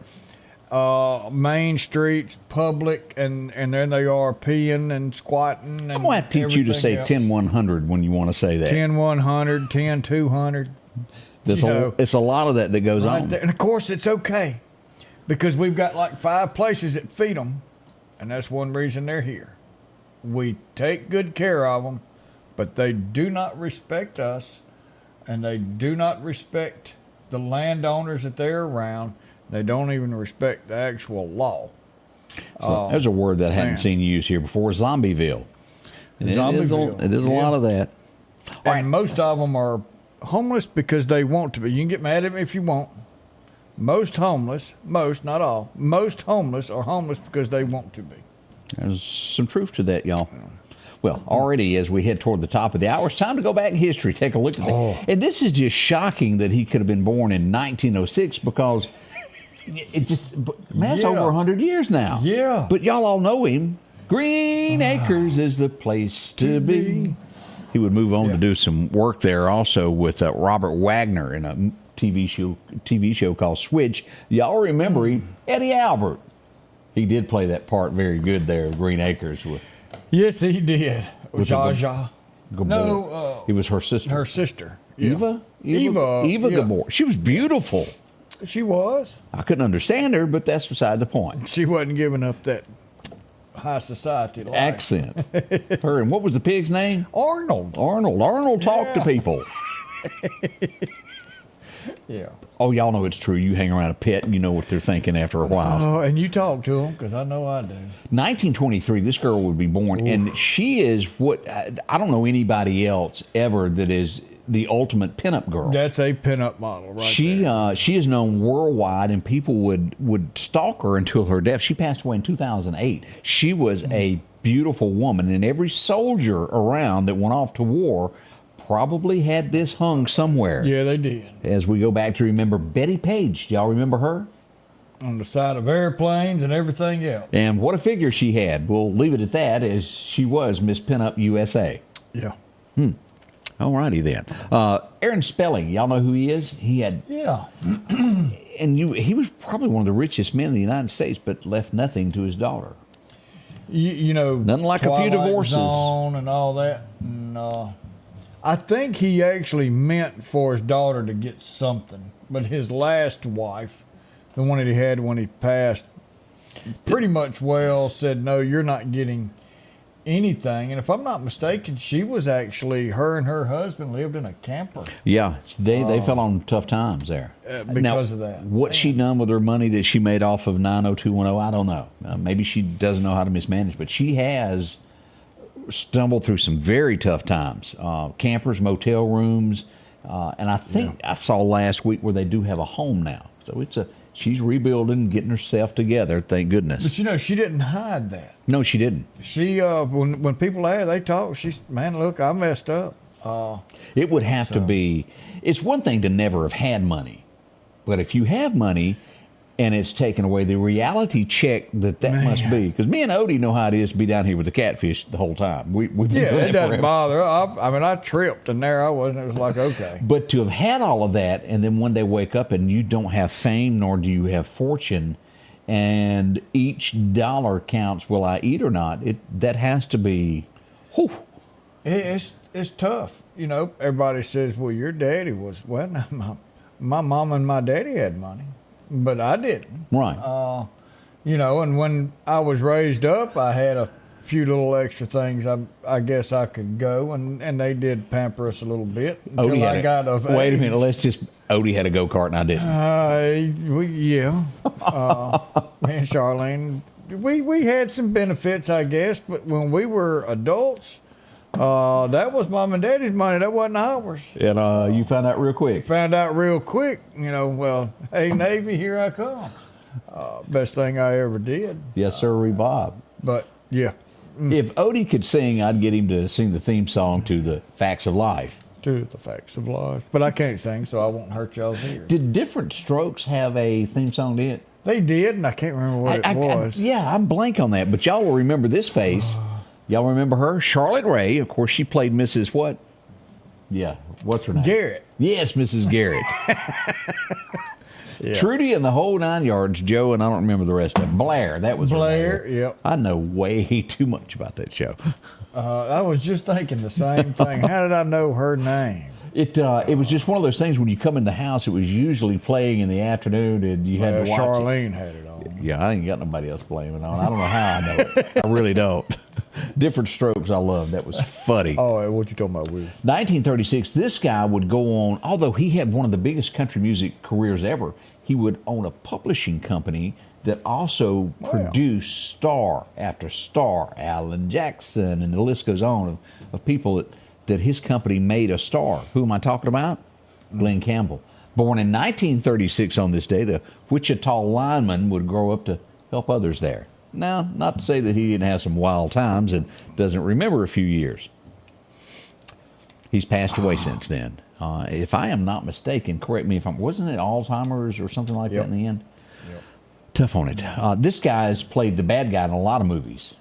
Speaker 2: main streets, public, and there they are peeing and squatting. And
Speaker 1: I'm going to teach you to say 10-100 when you want to say that.
Speaker 2: 10-100, 10-200.
Speaker 1: It's a lot of that goes on.
Speaker 2: And of course, it's okay because we've got like 5 places that feed them, and that's one reason they're here. We take good care of them, but they do not respect us, and they do not respect the landowners that they're around. They don't even respect the actual law.
Speaker 1: So there's a word that I hadn't seen you use here before, Zombieville. And
Speaker 2: Zombieville.
Speaker 1: It is a lot of that.
Speaker 2: And most of them are homeless because they want to be. You can get mad at me if you want. Most homeless, not all, most homeless are homeless because they want to be.
Speaker 1: There's some truth to that, y'all. Well, already as we head toward the top of the hour, it's time to go back in history, take a look at that. And this is just shocking that he could have been born in 1906 because that's over 100 years now.
Speaker 2: Yeah.
Speaker 1: But y'all all know him. Green Acres is the place to be. He would move on to do some work there also with Robert Wagner in a TV show called Switch. Y'all remember him, Eddie Albert. He did play that part very good there, Green Acres.
Speaker 2: Yes, he did.
Speaker 1: Zsa.
Speaker 2: No.
Speaker 1: It was her sister.
Speaker 2: Her sister. Yeah.
Speaker 1: Eva Gabor. She was beautiful.
Speaker 2: She was.
Speaker 1: I couldn't understand her, but that's beside the point.
Speaker 2: She wasn't giving up that high society life.
Speaker 1: Accent. Her, and what was the pig's name?
Speaker 2: Arnold.
Speaker 1: Arnold talked to people.
Speaker 2: Yeah.
Speaker 1: Oh, y'all know it's true. You hang around a pet and you know what they're thinking after a while.
Speaker 2: Oh, and you talk to them, because I know I do.
Speaker 1: 1923, this girl would be born, and she is what, I don't know anybody else ever that is the ultimate pinup girl.
Speaker 2: That's a pinup model, right?
Speaker 1: She is known worldwide, and people would stalk her until her death. She passed away in 2008. She was a beautiful woman, and every soldier around that went off to war probably had this hung somewhere.
Speaker 2: Yeah, they did.
Speaker 1: As we go back to remember Betty Page. Do y'all remember her?
Speaker 2: On the side of airplanes and everything else.
Speaker 1: And what a figure she had. We'll leave it at that, as she was Miss Pinup USA.
Speaker 2: Yeah.
Speaker 1: All righty then. Aaron Spelling, y'all know who he is? He had...
Speaker 2: Yeah.
Speaker 1: And he was probably one of the richest men in the United States, but left nothing to his daughter.
Speaker 2: You know...
Speaker 1: Nothing like a few divorces.
Speaker 2: Zone and all that. And, I think he actually meant for his daughter to get something. But his last wife, the one that he had when he passed, pretty much said, no, you're not getting anything. And if I'm not mistaken, she was actually, her and her husband lived in a camper.
Speaker 1: Yeah, they fell on tough times there.
Speaker 2: Because of that.
Speaker 1: What she done with her money that she made off of 90210, I don't know. Maybe she doesn't know how to mismanage, but she has stumbled through some very tough times. Campers, motel rooms, and I think I saw last week where they do have a home now. So she's rebuilding, getting herself together, thank goodness.
Speaker 2: But you know, she didn't hide that.
Speaker 1: No, she didn't.
Speaker 2: She when people ask, they talk. She's, man, look, I messed up.
Speaker 1: It would have to be. It's one thing to never have had money, but if you have money and it's taken away, the reality check that must be. Because me and Odie know how it is to be down here with the catfish the whole time. We've been doing
Speaker 2: it doesn't
Speaker 1: forever.
Speaker 2: bother. I tripped, and there I was, and it was like, okay.
Speaker 1: But to have had all of that, and then one day wake up and you don't have fame, nor do you have fortune, and each dollar counts, will I eat or not? That has to be, whew.
Speaker 2: It's tough. You know, everybody says, well, your daddy was, well, my mom and my daddy had money. But I didn't.
Speaker 1: Right.
Speaker 2: You know, and when I was raised up, I had a few little extra things, I guess I could go, and they did pamper us a little bit until I got of
Speaker 1: Wait
Speaker 2: age.
Speaker 1: a minute, Odie had a go-kart and I didn't.
Speaker 2: Yeah. Me and Charlene, we had some benefits, I guess, but when we were adults, that was Mom and Daddy's money. That wasn't ours.
Speaker 1: And you found out real quick.
Speaker 2: Found out real quick, well, hey, Navy, here I come. Best thing I ever did.
Speaker 1: Yes, sir, Bob.
Speaker 2: But, yeah.
Speaker 1: If Odie could sing, I'd get him to sing the theme song to the Facts of Life.
Speaker 2: To the Facts of Life. But I can't sing, so I won't hurt y'all's ears.
Speaker 1: Did Different Strokes have a theme song to it?
Speaker 2: They did, and I can't remember what it was.
Speaker 1: I'm blank on that, but y'all will remember this face. Y'all remember her? Charlotte Ray. Of course, she played Mrs. what? Yeah, what's her name?
Speaker 2: Garrett.
Speaker 1: Yes, Mrs. Garrett.
Speaker 2: Yeah.
Speaker 1: Trudy and the whole 9 yards, Joe, and I don't remember the rest of them. Blair, that was
Speaker 2: Blair,
Speaker 1: her name.
Speaker 2: yep.
Speaker 1: I know way too much about that show.
Speaker 2: I was just thinking the same thing. How did I know her name?
Speaker 1: It was just one of those things when you come in the house, it was usually playing in the afternoon and you had to watch
Speaker 2: Charlene
Speaker 1: it.
Speaker 2: had it on.
Speaker 1: Yeah, I ain't got nobody else blaming on. I don't know how I know it. I really don't. Different Strokes I love. That was funny.
Speaker 2: Oh, what you talking about, Will?
Speaker 1: 1936, this guy would go on, although he had one of the biggest country music careers ever, he would own a publishing company that also produced star after star, Alan Jackson, and the list goes on of people that his company made a star. Who am I talking about? Glenn Campbell. Born in 1936 on this day, the Wichita lineman would grow up to help others there. Now, not to say that he didn't have some wild times and doesn't remember a few years. He's passed away since then. If I am not mistaken, correct me if I'm, wasn't it Alzheimer's or something like that in the end?
Speaker 2: Yep.
Speaker 1: Tough on it. This guy's played the bad guy in a lot of movies.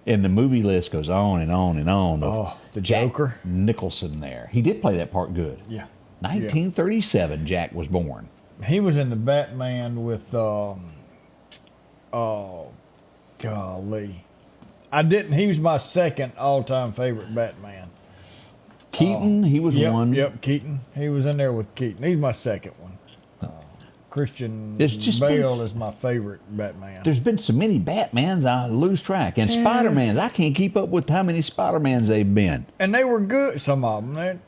Speaker 1: And the movie list goes on and on and on.
Speaker 2: Oh, the Joker?
Speaker 1: Nicholson there. He did play that part good.
Speaker 2: Yeah.
Speaker 1: 1937, Jack was born.
Speaker 2: He was in the Batman with, golly. He was my second all-time favorite Batman.
Speaker 1: Keaton, he was one.
Speaker 2: Yep, Keaton. He was in there with Keaton. He's my second one. Christian
Speaker 1: There's
Speaker 2: Bale is my favorite Batman.
Speaker 1: There's been so many Batmans, I lose track. And Spider-Mans, I can't keep up with how many Spider-Mans they've been.
Speaker 2: And they were good, some of them.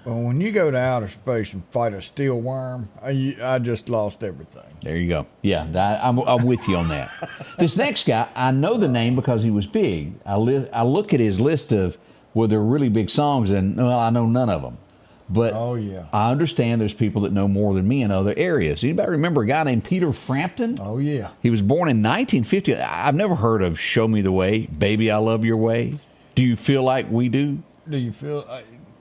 Speaker 2: Well, when you go to outer space and fight a steel worm, I just lost everything.
Speaker 1: There you go. Yeah, I'm with you on that. This next guy, I know the name because he was big. I look at his list of, well, they're really big songs, and well, I know none of them. But I understand there's people that know more than me in other areas. Anybody remember a guy named Peter Frampton?
Speaker 2: Oh, yeah.
Speaker 1: He was born in 1950. I've never heard of Show Me the Way, Baby, I Love Your Way. Do you feel like we do?
Speaker 2: Do you feel...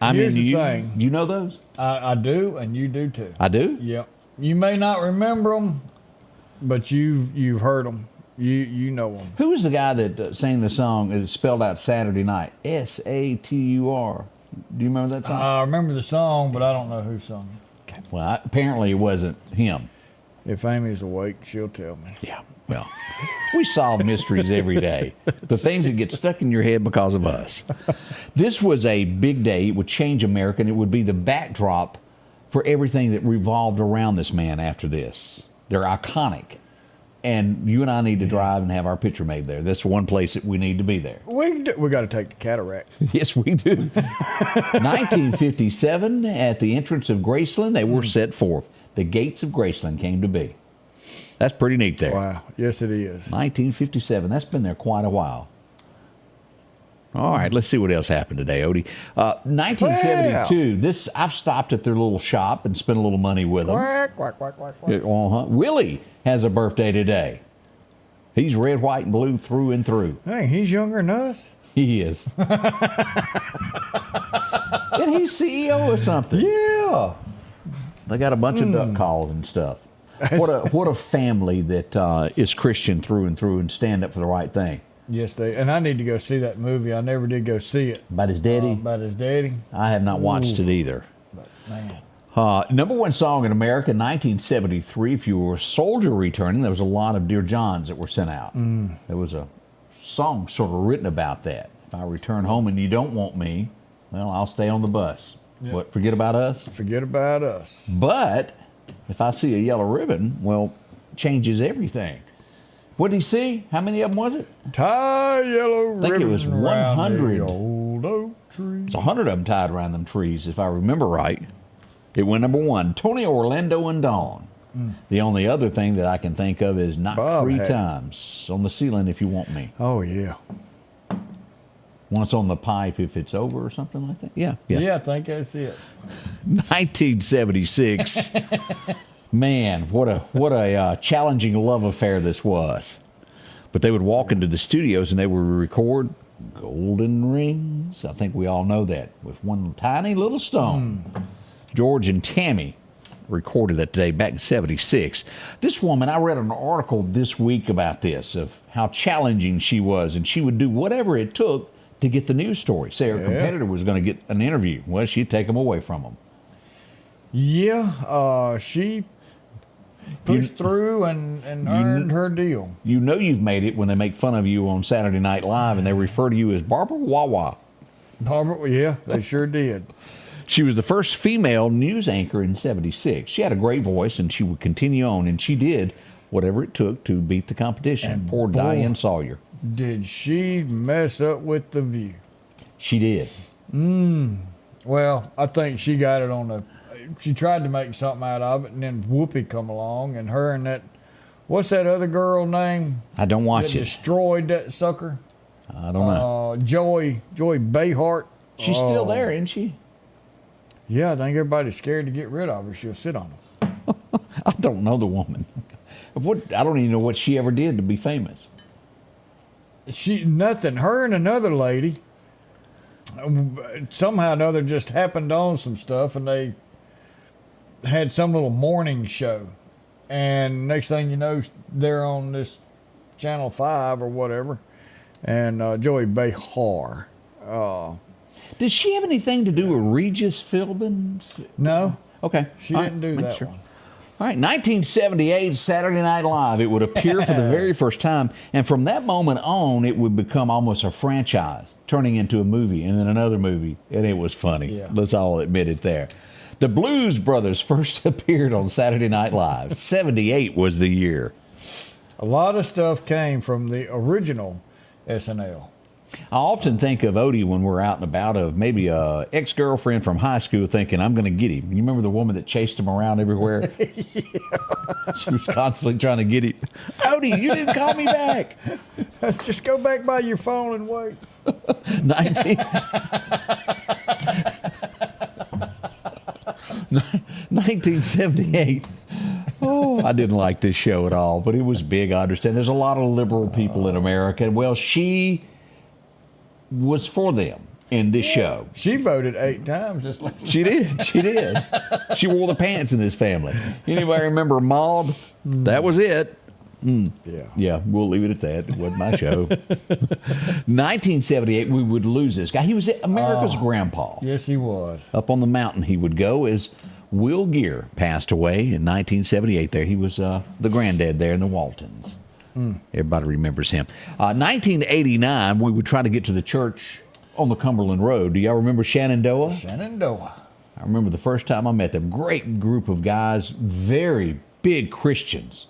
Speaker 1: Here's the thing. You know those?
Speaker 2: I do, and you do too.
Speaker 1: I do?
Speaker 2: Yep. You may not remember them, but you've heard them. You know them.
Speaker 1: Who was the guy that sang the song that spelled out Saturday Night? S-A-T-U-R. Do you remember that song?
Speaker 2: I remember the song, but I don't know who sung it.
Speaker 1: Okay. Well, apparently it wasn't him.
Speaker 2: If Amy's awake, she'll tell me.
Speaker 1: Yeah, well, we solve mysteries every day. The things that get stuck in your head because of us. This was a big day. It would change America, and it would be the backdrop for everything that revolved around this man after this. They're iconic. And you and I need to drive and have our picture made there. That's one place that we need to be there.
Speaker 2: We got to take the cataract.
Speaker 1: Yes, we do. 1957, at the entrance of Graceland, they were set forth. The gates of Graceland came to be. That's pretty neat there.
Speaker 2: Wow. Yes, it is.
Speaker 1: 1957. That's been there quite a while. All right, let's see what else happened today, Odie. 1972. This I've stopped at their little shop and spent a little money with them.
Speaker 2: Quack, quack, quack, quack, quack.
Speaker 1: Willie has a birthday today. He's red, white, and blue through and through.
Speaker 2: Hey, he's younger than us.
Speaker 1: He is. And he's CEO of something.
Speaker 2: Yeah.
Speaker 1: They got a bunch of duck calls and stuff. What a family that is Christian through and through and stand up for the right thing.
Speaker 2: Yes, and I need to go see that movie. I never did go see it.
Speaker 1: About his daddy?
Speaker 2: About his daddy.
Speaker 1: I have not watched it either.
Speaker 2: But, man.
Speaker 1: Number one song in America, 1973. If you were a soldier returning, there was a lot of Dear Johns that were sent out. There was a song sort of written about that. If I return home and you don't want me, well, I'll stay on the bus. Yep. What, forget about us?
Speaker 2: Forget about us.
Speaker 1: But if I see a yellow ribbon, well, changes everything. What did he see? How many of them was it?
Speaker 2: Tie yellow ribbon.
Speaker 1: I think it was 100.
Speaker 2: Old oak tree.
Speaker 1: It's 100 of them tied around them trees, if I remember right. It went number 1. Tony Orlando and Dawn. The only other thing that I can think of is Knock
Speaker 2: Bob
Speaker 1: 3
Speaker 2: had-
Speaker 1: times on the ceiling if you want me.
Speaker 2: Oh, yeah.
Speaker 1: Once on the pipe if it's over or something like that. Yeah.
Speaker 2: Yeah, I think that's it.
Speaker 1: 1976. Man, what a challenging love affair this was. But they would walk into the studios and they would record Golden Rings. I think we all know that, with one tiny little stone. George and Tammy recorded that today back in 76. This woman, I read an article this week about this, of how challenging she was, and she would do whatever it took to get the news story. Say her competitor was going to get an interview. Well, she'd take them away from them.
Speaker 2: Yeah, she pushed through and earned her deal.
Speaker 1: You know you've made it when they make fun of you on Saturday Night Live and they refer to you as Barbara Wawa.
Speaker 2: Barbara, yeah, they sure did.
Speaker 1: She was the first female news anchor in 76. She had a great voice and she would continue on, and she did whatever it took to beat the competition.
Speaker 2: And
Speaker 1: poor
Speaker 2: boy,
Speaker 1: Diane Sawyer.
Speaker 2: Did she mess up with The View?
Speaker 1: She did.
Speaker 2: Well, I think she got it on the... She tried to make something out of it, and then Whoopi come along, and her and that... What's that other girl name?
Speaker 1: I don't watch
Speaker 2: that
Speaker 1: it.
Speaker 2: destroyed that sucker?
Speaker 1: I don't know.
Speaker 2: Joy Behart.
Speaker 1: She's still there, isn't she?
Speaker 2: Yeah, I think everybody's scared to get rid of her. She'll sit on them.
Speaker 1: I don't know the woman. I don't even know what she ever did to be famous.
Speaker 2: Nothing. Her and another lady, somehow or another, just happened on some stuff, and they had some little morning show. And next thing you know, they're on this Channel 5 or whatever. And Joey Behar.
Speaker 1: Did she have anything to do with Regis Philbin?
Speaker 2: No.
Speaker 1: Okay.
Speaker 2: She didn't do that one.
Speaker 1: All right, 1978, Saturday Night Live. It would appear for the very first time, and from that moment on, it would become almost a franchise, turning into a movie and then another movie, and it was funny.
Speaker 2: Yeah.
Speaker 1: Let's all admit it there. The Blues Brothers first appeared on Saturday Night Live. 78 was the year.
Speaker 2: A lot of stuff came from the original SNL.
Speaker 1: I often think of Odie when we're out and about, of maybe a ex-girlfriend from high school thinking, I'm going to get him. You remember the woman that chased him around everywhere? Yeah. She was constantly trying to get him. Odie, you didn't call me back.
Speaker 2: Just go back by your phone and wait.
Speaker 1: 1978. Oh, I didn't like this show at all, but it was big. I understand. There's a lot of liberal people in America. And, well, she was for them in this show.
Speaker 2: She voted 8 times just like
Speaker 1: She did. She did. She wore the pants in this family. Anybody remember Maude? That was it. Yeah, we'll leave it at that. It wasn't my show. 1978, we would lose this guy. He was America's grandpa.
Speaker 2: Yes, he was.
Speaker 1: Up on the mountain he would go as Will Gear passed away in 1978 there. He was the granddad there in the Waltons. Everybody remembers him. 1989, we would try to get to the church on the Cumberland Road. Do y'all remember Shenandoah?
Speaker 2: Shenandoah.
Speaker 1: I remember the first time I met them. Great group of guys, very big Christians.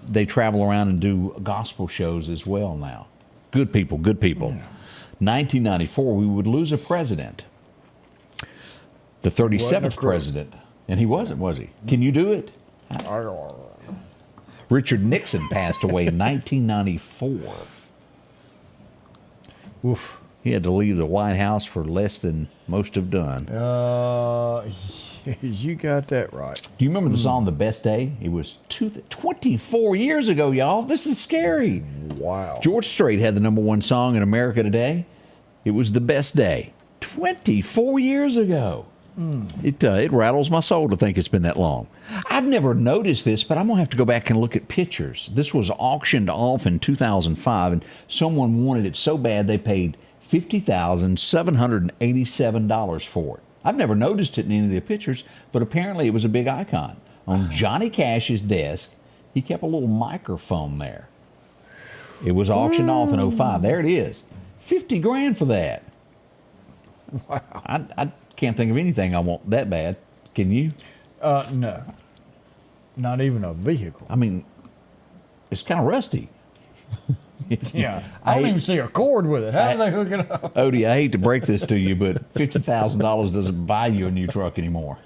Speaker 1: They travel around and do gospel shows as well now. Good people, good people. 1994, we would lose a president. The 37th president. And he wasn't, was he? Can you do it? Richard Nixon passed away in 1994.
Speaker 2: Oof.
Speaker 1: He had to leave the White House for less than most have done.
Speaker 2: You got that right.
Speaker 1: Do you remember the song The Best Day? It was 24 years ago, y'all. This is scary.
Speaker 2: Wow.
Speaker 1: George Strait had the #1 song in America today. It was The Best Day. 24 years ago. It rattles my soul to think it's been that long. I've never noticed this, but I'm going to have to go back and look at pictures. This was auctioned off in 2005, and someone wanted it so bad they paid $50,787 for it. I've never noticed it in any of the pictures, but apparently it was a big icon. On Johnny Cash's desk, he kept a little microphone there. It was auctioned off in 05. There it is. 50 grand for that.
Speaker 2: Wow.
Speaker 1: I can't think of anything I want that bad. Can you?
Speaker 2: No. Not even a vehicle.
Speaker 1: I mean, it's kind of rusty.
Speaker 2: Yeah, I don't even see a cord with it. How do they hook it up?
Speaker 1: Odie, I hate to break this to you, but $50,000 doesn't buy you a new truck anymore.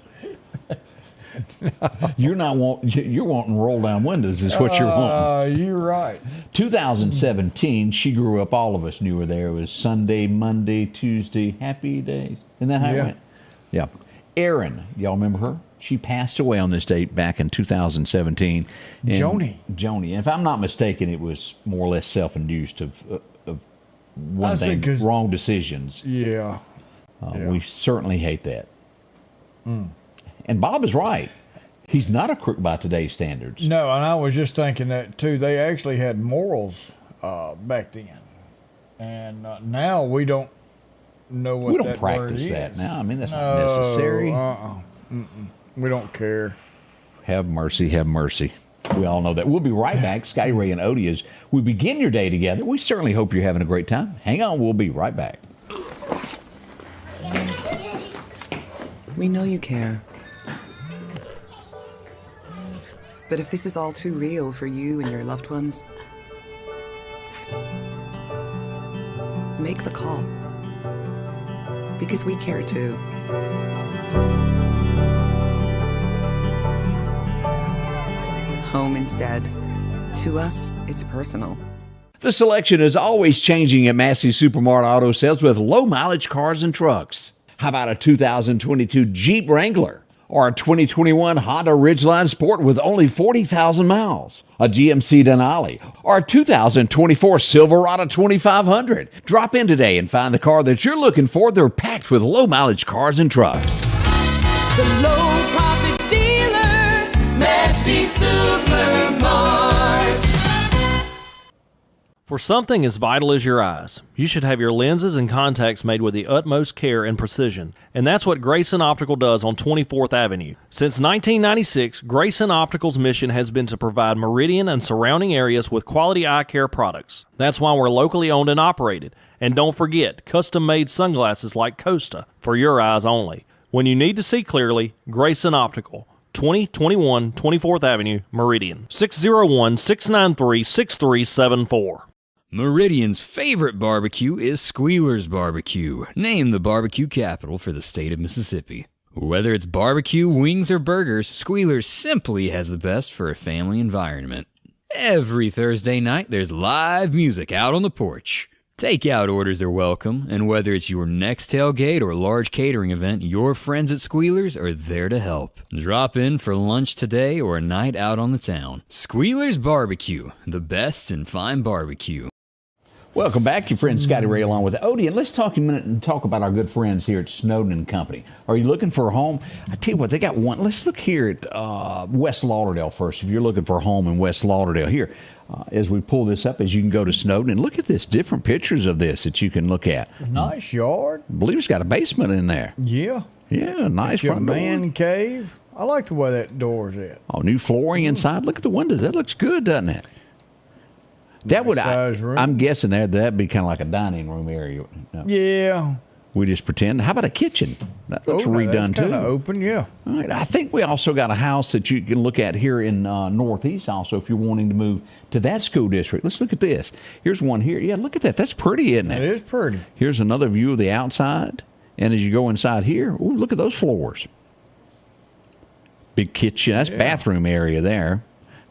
Speaker 1: You're wanting roll down windows is what you're wanting.
Speaker 2: You're right.
Speaker 1: 2017, she grew up. All of us knew her there. It was Sunday, Monday, Tuesday, happy days. Isn't that how it went? Yeah. Erin, y'all remember her? She passed away on this date back in 2017. Joni. And if I'm not mistaken, it was more or less self-induced of one thing, wrong decisions.
Speaker 2: Yeah.
Speaker 1: We certainly hate that. And Bob is right. He's not a crook by today's standards.
Speaker 2: No, and I was just thinking that, too. They actually had morals back then. And now we don't know what that word is.
Speaker 1: We don't practice that now. I mean, that's not necessary.
Speaker 2: We don't care.
Speaker 1: Have mercy, have mercy. We all know that. We'll be right back. Scotty Ray and Odie, as we begin your day together. We certainly hope you're having a great time. Hang on, we'll be right back.
Speaker 10: We know you care. But if this is all too real for you and your loved ones, make the call. Because we care too. Home instead. To us, it's personal.
Speaker 1: The selection is always changing at Massey Supermart Auto Sales with low-mileage cars and trucks. How about a 2022 Jeep Wrangler? Or a 2021 Honda Ridgeline Sport with only 40,000 miles? A GMC Denali? Or a 2024 Silverado 2500? Drop in today and find the car that you're looking for. They're packed with low-mileage cars and trucks.
Speaker 11: The low-profit dealer, Massey Supermart.
Speaker 5: For something as vital as your eyes, you should have your lenses and contacts made with the utmost care and precision. And that's what Grayson Optical does on 24th Avenue. Since 1996, Grayson Optical's mission has been to provide Meridian and surrounding areas with quality eye care products. That's why we're locally owned and operated. And don't forget, custom-made sunglasses like Costa for your eyes only. When you need to see clearly, Grayson Optical. 2021 24th Avenue, Meridian. 601-693-6374.
Speaker 6: Meridian's favorite barbecue is Squealer's Barbecue, named the barbecue capital for the state of Mississippi. Whether it's barbecue, wings, or burgers, Squealer's simply has the best for a family environment. Every Thursday night, there's live music out on the porch. Takeout orders are welcome, and whether it's your next tailgate or large catering event, your friends at Squealer's are there to help. Drop in for lunch today or a night out on the town. Squealer's Barbecue, the best in fine barbecue.
Speaker 1: Welcome back, your friend Scotty Ray along with Odie, and let's talk a minute and talk about our good friends here at Snowden and Company. Are you looking for a home? I tell you what, they got one. Let's look here at West Lauderdale first. If you're looking for a home in West Lauderdale, here, as we pull this up, as you can go to Snowden and look at this, different pictures of this that you can look at.
Speaker 2: Nice yard.
Speaker 1: I believe it's got a basement in there.
Speaker 2: Yeah.
Speaker 1: Yeah, nice front door.
Speaker 2: Man cave. I like the way that door's at.
Speaker 1: Oh, new flooring inside. Look at the windows. That looks good, doesn't it? That would, I'm guessing that'd be kind of like a dining room area.
Speaker 2: Yeah.
Speaker 1: We just pretend. How about a kitchen? That looks redone too.
Speaker 2: Kind of open, yeah.
Speaker 1: All right. I think we also got a house that you can look at here in Northeast. Also, if you're wanting to move to that school district, let's look at this. Here's one here. Yeah, look at that. That's pretty, isn't it?
Speaker 2: It is pretty.
Speaker 1: Here's another view of the outside, and as you go inside here, ooh, look at those floors. Big kitchen. That's bathroom area there.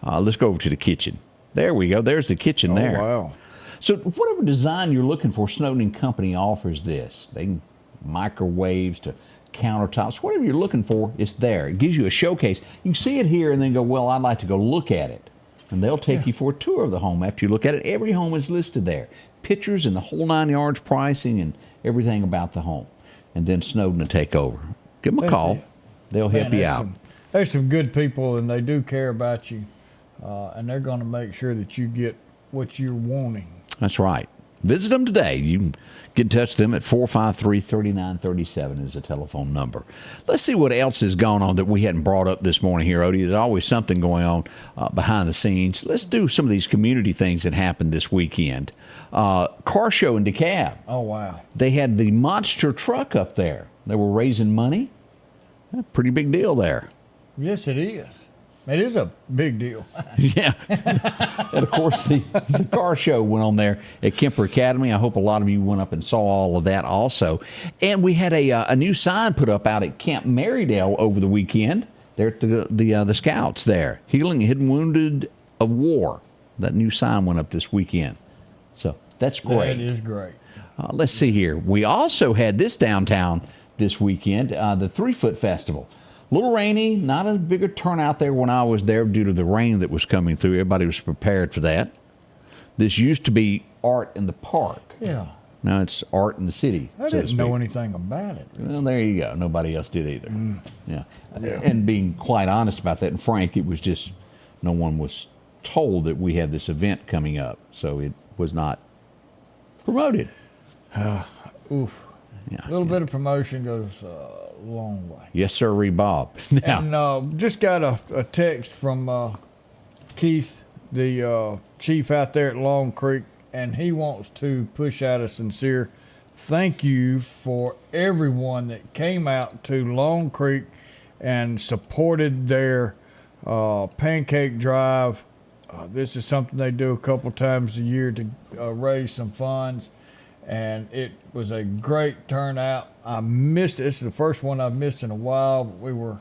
Speaker 1: Let's go over to the kitchen. There we go. There's the kitchen there.
Speaker 2: Wow.
Speaker 1: So whatever design you're looking for, Snowden & Company offers this. They can microwaves to countertops. Whatever you're looking for, it's there. It gives you a showcase. You can see it here and then go, well, I'd like to go look at it. And they'll take you for a tour of the home after you look at it. Every home is listed there. Pictures and the whole 9 yards, pricing and everything about the home. And then Snowden will take over. Give them a call. They'll help you out.
Speaker 2: There's some good people, and they do care about you. And they're going to make sure that you get what you're wanting.
Speaker 1: That's right. Visit them today. You can get in touch with them at 453-3937 is the telephone number. Let's see what else has gone on that we hadn't brought up this morning here, Odie. There's always something going on behind the scenes. Let's do some of these community things that happened this weekend. Car show in DeKalb.
Speaker 2: Oh, wow.
Speaker 1: They had the monster truck up there. They were raising money. Pretty big deal there.
Speaker 2: Yes, it is. It is a big deal.
Speaker 1: Yeah. And of course, the car show went on there at Kemper Academy. I hope a lot of you went up and saw all of that also. And we had a new sign put up out at Camp Marydale over the weekend. There at the Scouts there. Healing Hidden Wounded of War. That new sign went up this weekend. So that's great.
Speaker 2: That is great.
Speaker 1: Let's see here. We also had this downtown this weekend, the Threefoot Festival. A little rainy, not a bigger turnout there when I was there due to the rain that was coming through. Everybody was prepared for that. This used to be art in the park.
Speaker 2: Yeah.
Speaker 1: Now it's art in the city.
Speaker 2: I didn't know anything about it.
Speaker 1: Well, there you go. Nobody else did either. Yeah. And being quite honest about that, and frank, it was just no one was told that we had this event coming up, so it was not promoted.
Speaker 2: Oof.
Speaker 1: Yeah,
Speaker 2: a little bit of promotion goes a long way.
Speaker 1: Yes, sir, Bob. Now,
Speaker 2: And just got a text from Keith, the chief out there at Long Creek, and he wants to push out a sincere thank you for everyone that came out to Long Creek and supported their pancake drive. This is something they do a couple times a year to raise some funds. And it was a great turnout. I missed it. This is the first one I've missed in a while. But we were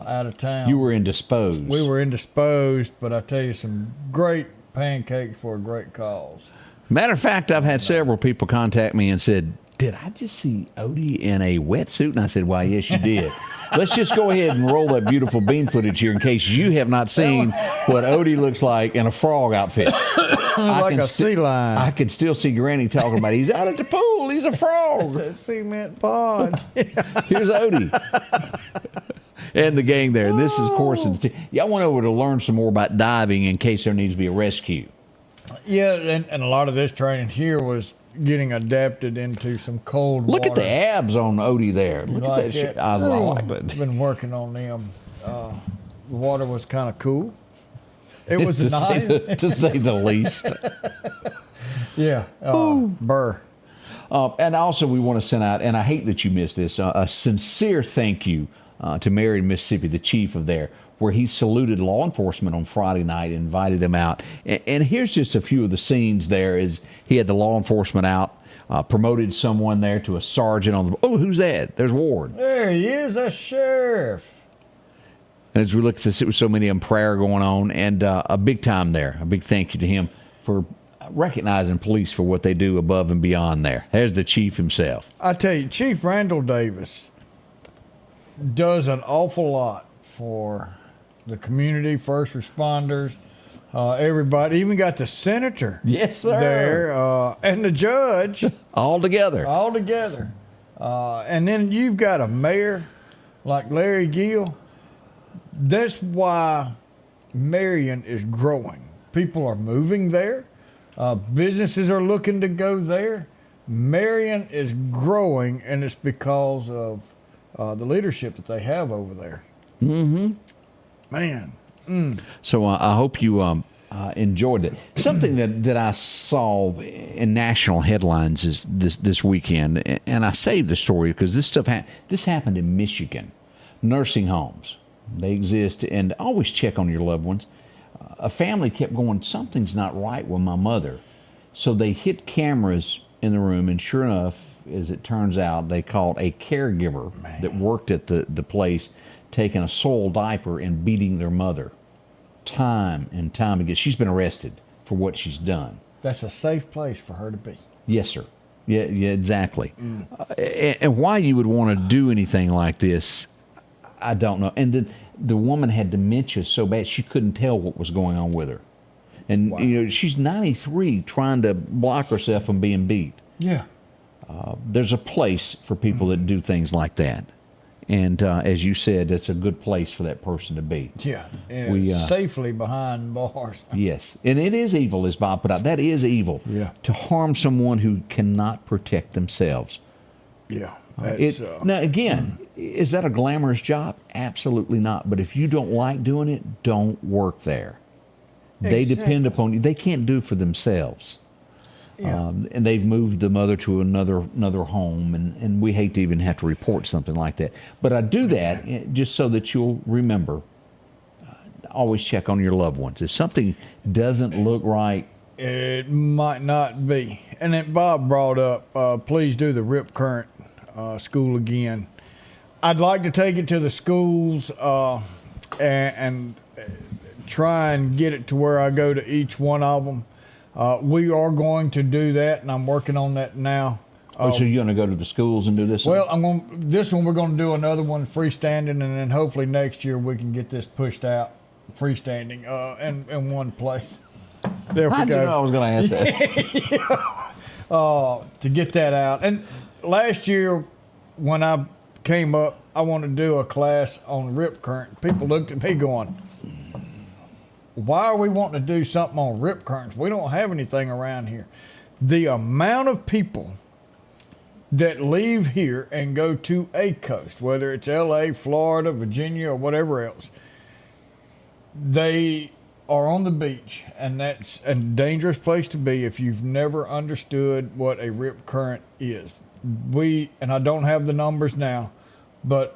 Speaker 2: out of town.
Speaker 1: You were indisposed.
Speaker 2: We were indisposed, but I tell you, some great pancakes for a great cause.
Speaker 1: Matter of fact, I've had several people contact me and said, did I just see Odie in a wetsuit? And I said, why, yes, you did. Let's just go ahead and roll that beautiful bean footage here in case you have not seen what Odie looks like in a frog outfit.
Speaker 2: Like a sea lion.
Speaker 1: I could still see Granny talking about, he's out at the pool, he's a frog.
Speaker 2: It's a cement pond.
Speaker 1: Here's Odie. And the gang there. And this is, of course, y'all went over to learn some more about diving in case there needs to be a rescue.
Speaker 2: Yeah, and a lot of this training here was getting adapted into some cold water.
Speaker 1: Look at the abs on Odie there. Look at that shit. I like it.
Speaker 2: Been working on them. The water was kind of cool. It was nice.
Speaker 1: To say the least.
Speaker 2: Yeah. Burr.
Speaker 1: And also we want to send out, and I hate that you missed this, a sincere thank you to Meridian, Mississippi, the chief of there, where he saluted law enforcement on Friday night and invited them out. And here's just a few of the scenes there as he had the law enforcement out, promoted someone there to a sergeant on the, oh, who's that? There's Ward.
Speaker 2: There he is, that's sheriff.
Speaker 1: And as we look at this, it was so many of them prayer going on, and a big time there. A big thank you to him for recognizing police for what they do above and beyond there. There's the chief himself.
Speaker 2: I tell you, Chief Randall Davis does an awful lot for the community, first responders, everybody. Even got the senator.
Speaker 1: Yes, sir.
Speaker 2: There, and the judge.
Speaker 1: All together.
Speaker 2: All together. And then you've got a mayor like Larry Gill. That's why Meridian is growing. People are moving there. Businesses are looking to go there. Meridian is growing, and it's because of the leadership that they have over there.
Speaker 1: Mm-hmm.
Speaker 2: Man.
Speaker 1: So I hope you enjoyed it. Something that I saw in national headlines is this weekend, and I saved the story because this stuff this happened in Michigan. Nursing homes. They exist, and always check on your loved ones. A family kept going, something's not right with my mother. So they hit cameras in the room, and sure enough, as it turns out, they caught a caregiver that worked at the place, taking a soiled diaper and beating their mother time and time again. She's been arrested for what she's done.
Speaker 2: That's a safe place for her to be.
Speaker 1: Yes, sir. Yeah, exactly. And why you would want to do anything like this, I don't know. And then the woman had dementia so bad she couldn't tell what was going on with her. And you know, she's 93 trying to block herself from being beat.
Speaker 2: Yeah.
Speaker 1: There's a place for people that do things like that. And as you said, it's a good place for that person to be.
Speaker 2: Yeah. And safely behind bars.
Speaker 1: Yes. And it is evil, as Bob put out. That is evil.
Speaker 2: Yeah.
Speaker 1: To harm someone who cannot protect themselves.
Speaker 2: Yeah.
Speaker 1: Now, again, is that a glamorous job? Absolutely not. But if you don't like doing it, don't work there. They depend upon you. They can't do for themselves.
Speaker 2: Yeah.
Speaker 1: And they've moved the mother to another home, and we hate to even have to report something like that. But I do that just so that you'll remember. always check on your loved ones. If something doesn't look right,
Speaker 2: it might not be. And then Bob brought up, please do the Rip Current school again. I'd like to take it to the schools and try and get it to where I go to each one of them. We are going to do that, and I'm working on that now.
Speaker 1: So you're going to go to the schools and do this?
Speaker 2: Well, this one we're going to do another one freestanding, and then hopefully next year we can get this pushed out freestanding in one place. There we go.
Speaker 1: How'd you know I was going to ask that?
Speaker 2: To get that out. And last year when I came up, I wanted to do a class on rip current. People looked at me going, why are we wanting to do something on rip currents? We don't have anything around here. The amount of people that leave here and go to a coast, whether it's LA, Florida, Virginia, or whatever else, they are on the beach, and that's a dangerous place to be if you've never understood what a rip current is. And I don't have the numbers now, but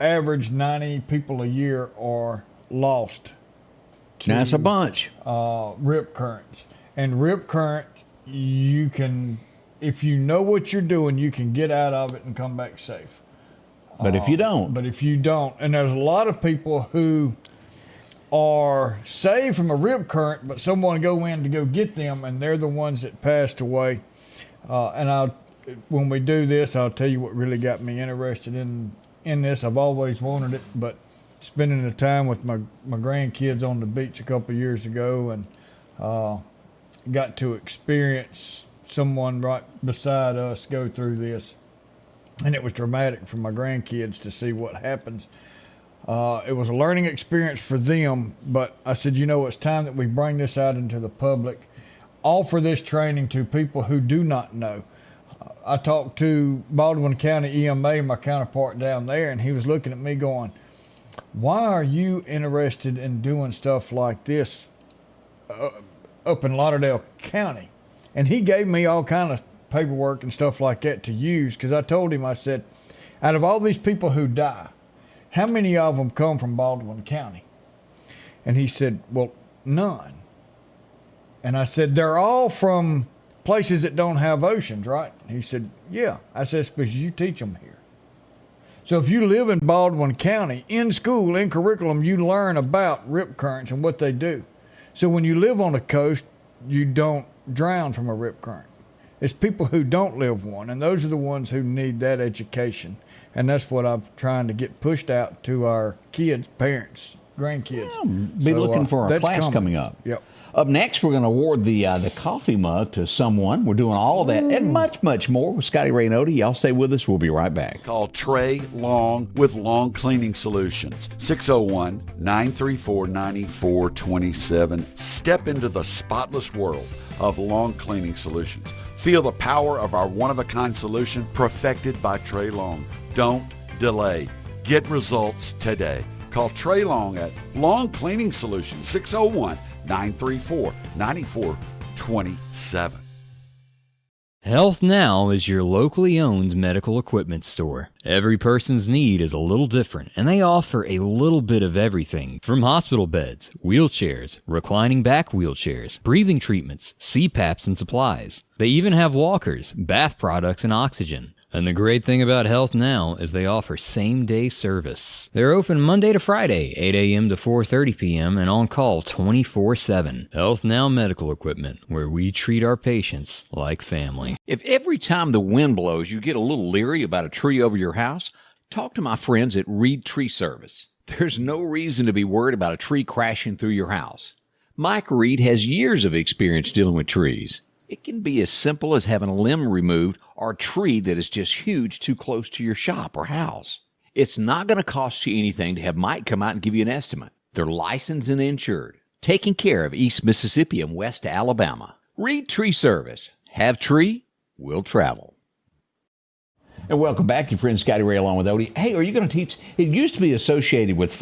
Speaker 2: average 90 people a year are lost to
Speaker 1: That's a bunch.
Speaker 2: Rip currents. And rip current, you can, if you know what you're doing, you can get out of it and come back safe.
Speaker 1: But if you don't.
Speaker 2: But if you don't, and there's a lot of people who are saved from a rip current, but someone go in to go get them, and they're the ones that passed away. And when we do this, I'll tell you what really got me interested in this. I've always wanted it, but spending the time with my grandkids on the beach a couple of years ago, and got to experience someone right beside us go through this. And it was dramatic for my grandkids to see what happens. It was a learning experience for them, but I said, it's time that we bring this out into the public, offer this training to people who do not know. I talked to Baldwin County EMA, my counterpart down there, and he was looking at me going, why are you interested in doing stuff like this up in Lauderdale County? And he gave me all kind of paperwork and stuff like that to use, because I told him, I said, out of all these people who die, how many of them come from Baldwin County? And he said, well, none. And I said, they're all from places that don't have oceans, right? He said, yeah. I said, it's because you teach them here. So if you live in Baldwin County, in school, in curriculum, you learn about rip currents and what they do. So when you live on the coast, you don't drown from a rip current. It's people who don't live one, and those are the ones who need that education. And that's what I'm trying to get pushed out to our kids, parents, grandkids.
Speaker 1: Be looking for a class coming up.
Speaker 2: Yep.
Speaker 1: Up next, we're going to award the coffee mug to someone. We're doing all of that and much, much more with Scotty Ray and Odie. Y'all stay with us. We'll be right back.
Speaker 12: Call Trey Long with Long Cleaning Solutions. 601-934-9427. Step into the spotless world of Long Cleaning Solutions. Feel the power of our one-of-a-kind solution perfected by Trey Long. Don't delay. Get results today. Call Trey Long at Long Cleaning Solutions, 601-934-9427.
Speaker 6: Health Now is your locally owned medical equipment store. Every person's need is a little different, and they offer a little bit of everything from hospital beds, wheelchairs, reclining back wheelchairs, breathing treatments, CPAPs and supplies. They even have walkers, bath products, and oxygen. And the great thing about Health Now is they offer same-day service. They're open Monday to Friday, 8 a.m. to 4:30 p.m. and on call 24/7. Health Now Medical Equipment, where we treat our patients like family.
Speaker 1: If every time the wind blows you get a little leery about a tree over your house, talk to my friends at Reed Tree Service. There's no reason to be worried about a tree crashing through your house. Mike Reed has years of experience dealing with trees. It can be as simple as having a limb removed or a tree that is just huge too close to your shop or house. It's not going to cost you anything to have Mike come out and give you an estimate. They're licensed and insured, taking care of East Mississippi and West Alabama. Reed Tree Service. Have tree, will travel. And welcome back, your friend Scotty Ray along with Odie. Hey, are you going to teach? It used to be associated with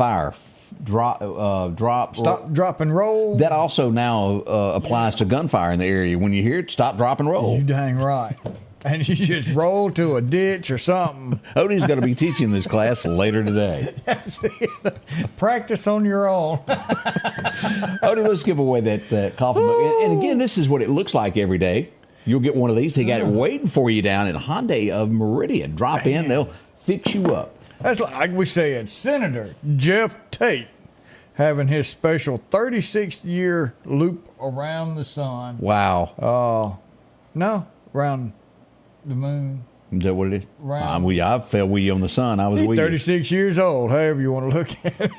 Speaker 2: Stop, drop, and roll.
Speaker 1: That also now applies to gunfire in the area. When you hear it, stop, drop, and roll.
Speaker 2: You dang right. And you just roll to a ditch or something.
Speaker 1: Odie's going to be teaching this class later today.
Speaker 2: That's it. Practice on your own.
Speaker 1: Odie, let's give away that coffee mug. And again, this is what it looks like every day. You'll get one of these. They got it waiting for you down at Hyundai of Meridian. Drop in, they'll fix you up.
Speaker 2: That's like we said, Senator Jeff Tate having his special 36th year loop around the sun.
Speaker 1: Wow.
Speaker 2: No, around the moon.
Speaker 1: Is that what it is? I fell with you on the sun. I was with you.
Speaker 2: 36 years old, however you want to look at it.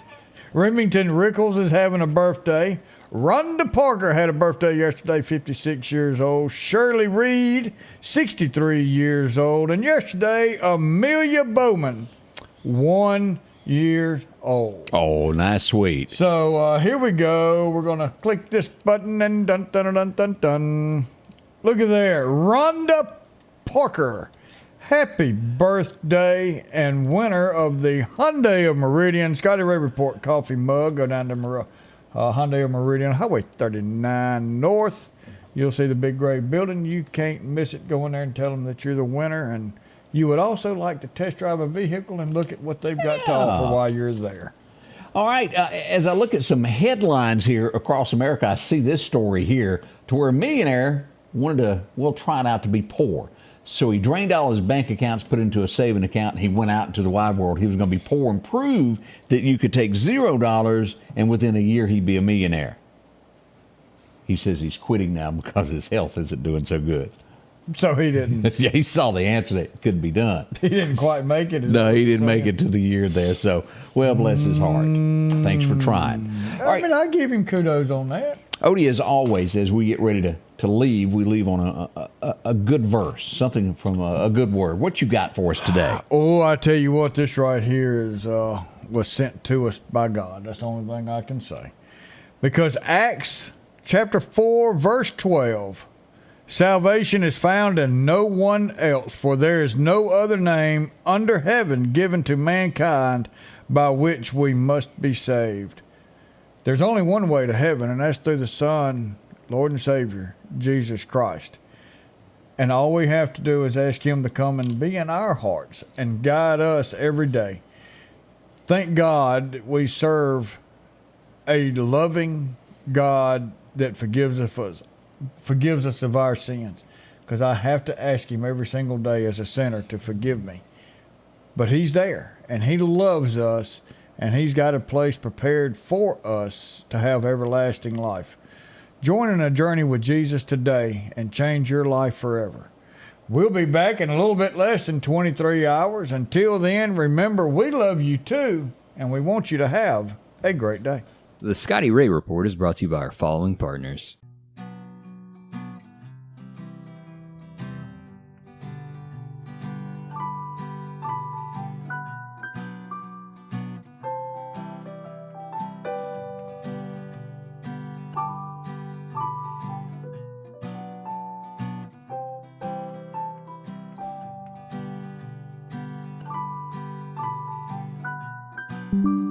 Speaker 2: Remington Rickles is having a birthday. Rhonda Parker had a birthday yesterday, 56 years old. Shirley Reed, 63 years old. And yesterday, Amelia Bowman, 1 year old.
Speaker 1: Oh, nice, sweet.
Speaker 2: So here we go. We're going to click this button and dun, dun, dun, dun, dun. Look at there. Rhonda Parker. Happy birthday and winner of the Hyundai of Meridian Scotty Ray Report coffee mug. Go down to Hyundai of Meridian, Highway 39 North. You'll see the big gray building. You can't miss it. Go in there and tell them that you're the winner. And you would also like to test drive a vehicle and look at what they've got to offer while you're there.
Speaker 1: All right. As I look at some headlines here across America, I see this story here to where a millionaire wanted to, try it out to be poor. So he drained all his bank accounts, put into a saving account, and he went out into the wide world. He was going to be poor and prove that you could take $0 and within a year he'd be a millionaire. He says he's quitting now because his health isn't doing so good.
Speaker 2: So he didn't.
Speaker 1: Yeah, he saw the answer that it couldn't be done.
Speaker 2: He didn't quite make it.
Speaker 1: No, he didn't make it to the year there. So, well, bless his heart. Thanks for trying.
Speaker 2: I give him kudos on that.
Speaker 1: Odie, as always, as we get ready to leave, we leave on a good verse, something from a good word. What you got for us today?
Speaker 2: Oh, I tell you what, this right here is was sent to us by God. That's the only thing I can say. Because Acts chapter 4, verse 12, salvation is found in no one else, for there is no other name under heaven given to mankind by which we must be saved. There's only one way to heaven, and that's through the Son, Lord and Savior, Jesus Christ. And all we have to do is ask him to come and be in our hearts and guide us every day. Thank God we serve a loving God that forgives us of our sins, because I have to ask him every single day as a sinner to forgive me. But he's there, and he loves us, and he's got a place prepared for us to have everlasting life. Join in a journey with Jesus today and change your life forever. We'll be back in a little bit less than 23 hours. Until then, remember, we love you too, and we want you to have a great day.
Speaker 6: The Scotty Ray Report is brought to you by our following partners.
Speaker 13: Thank you.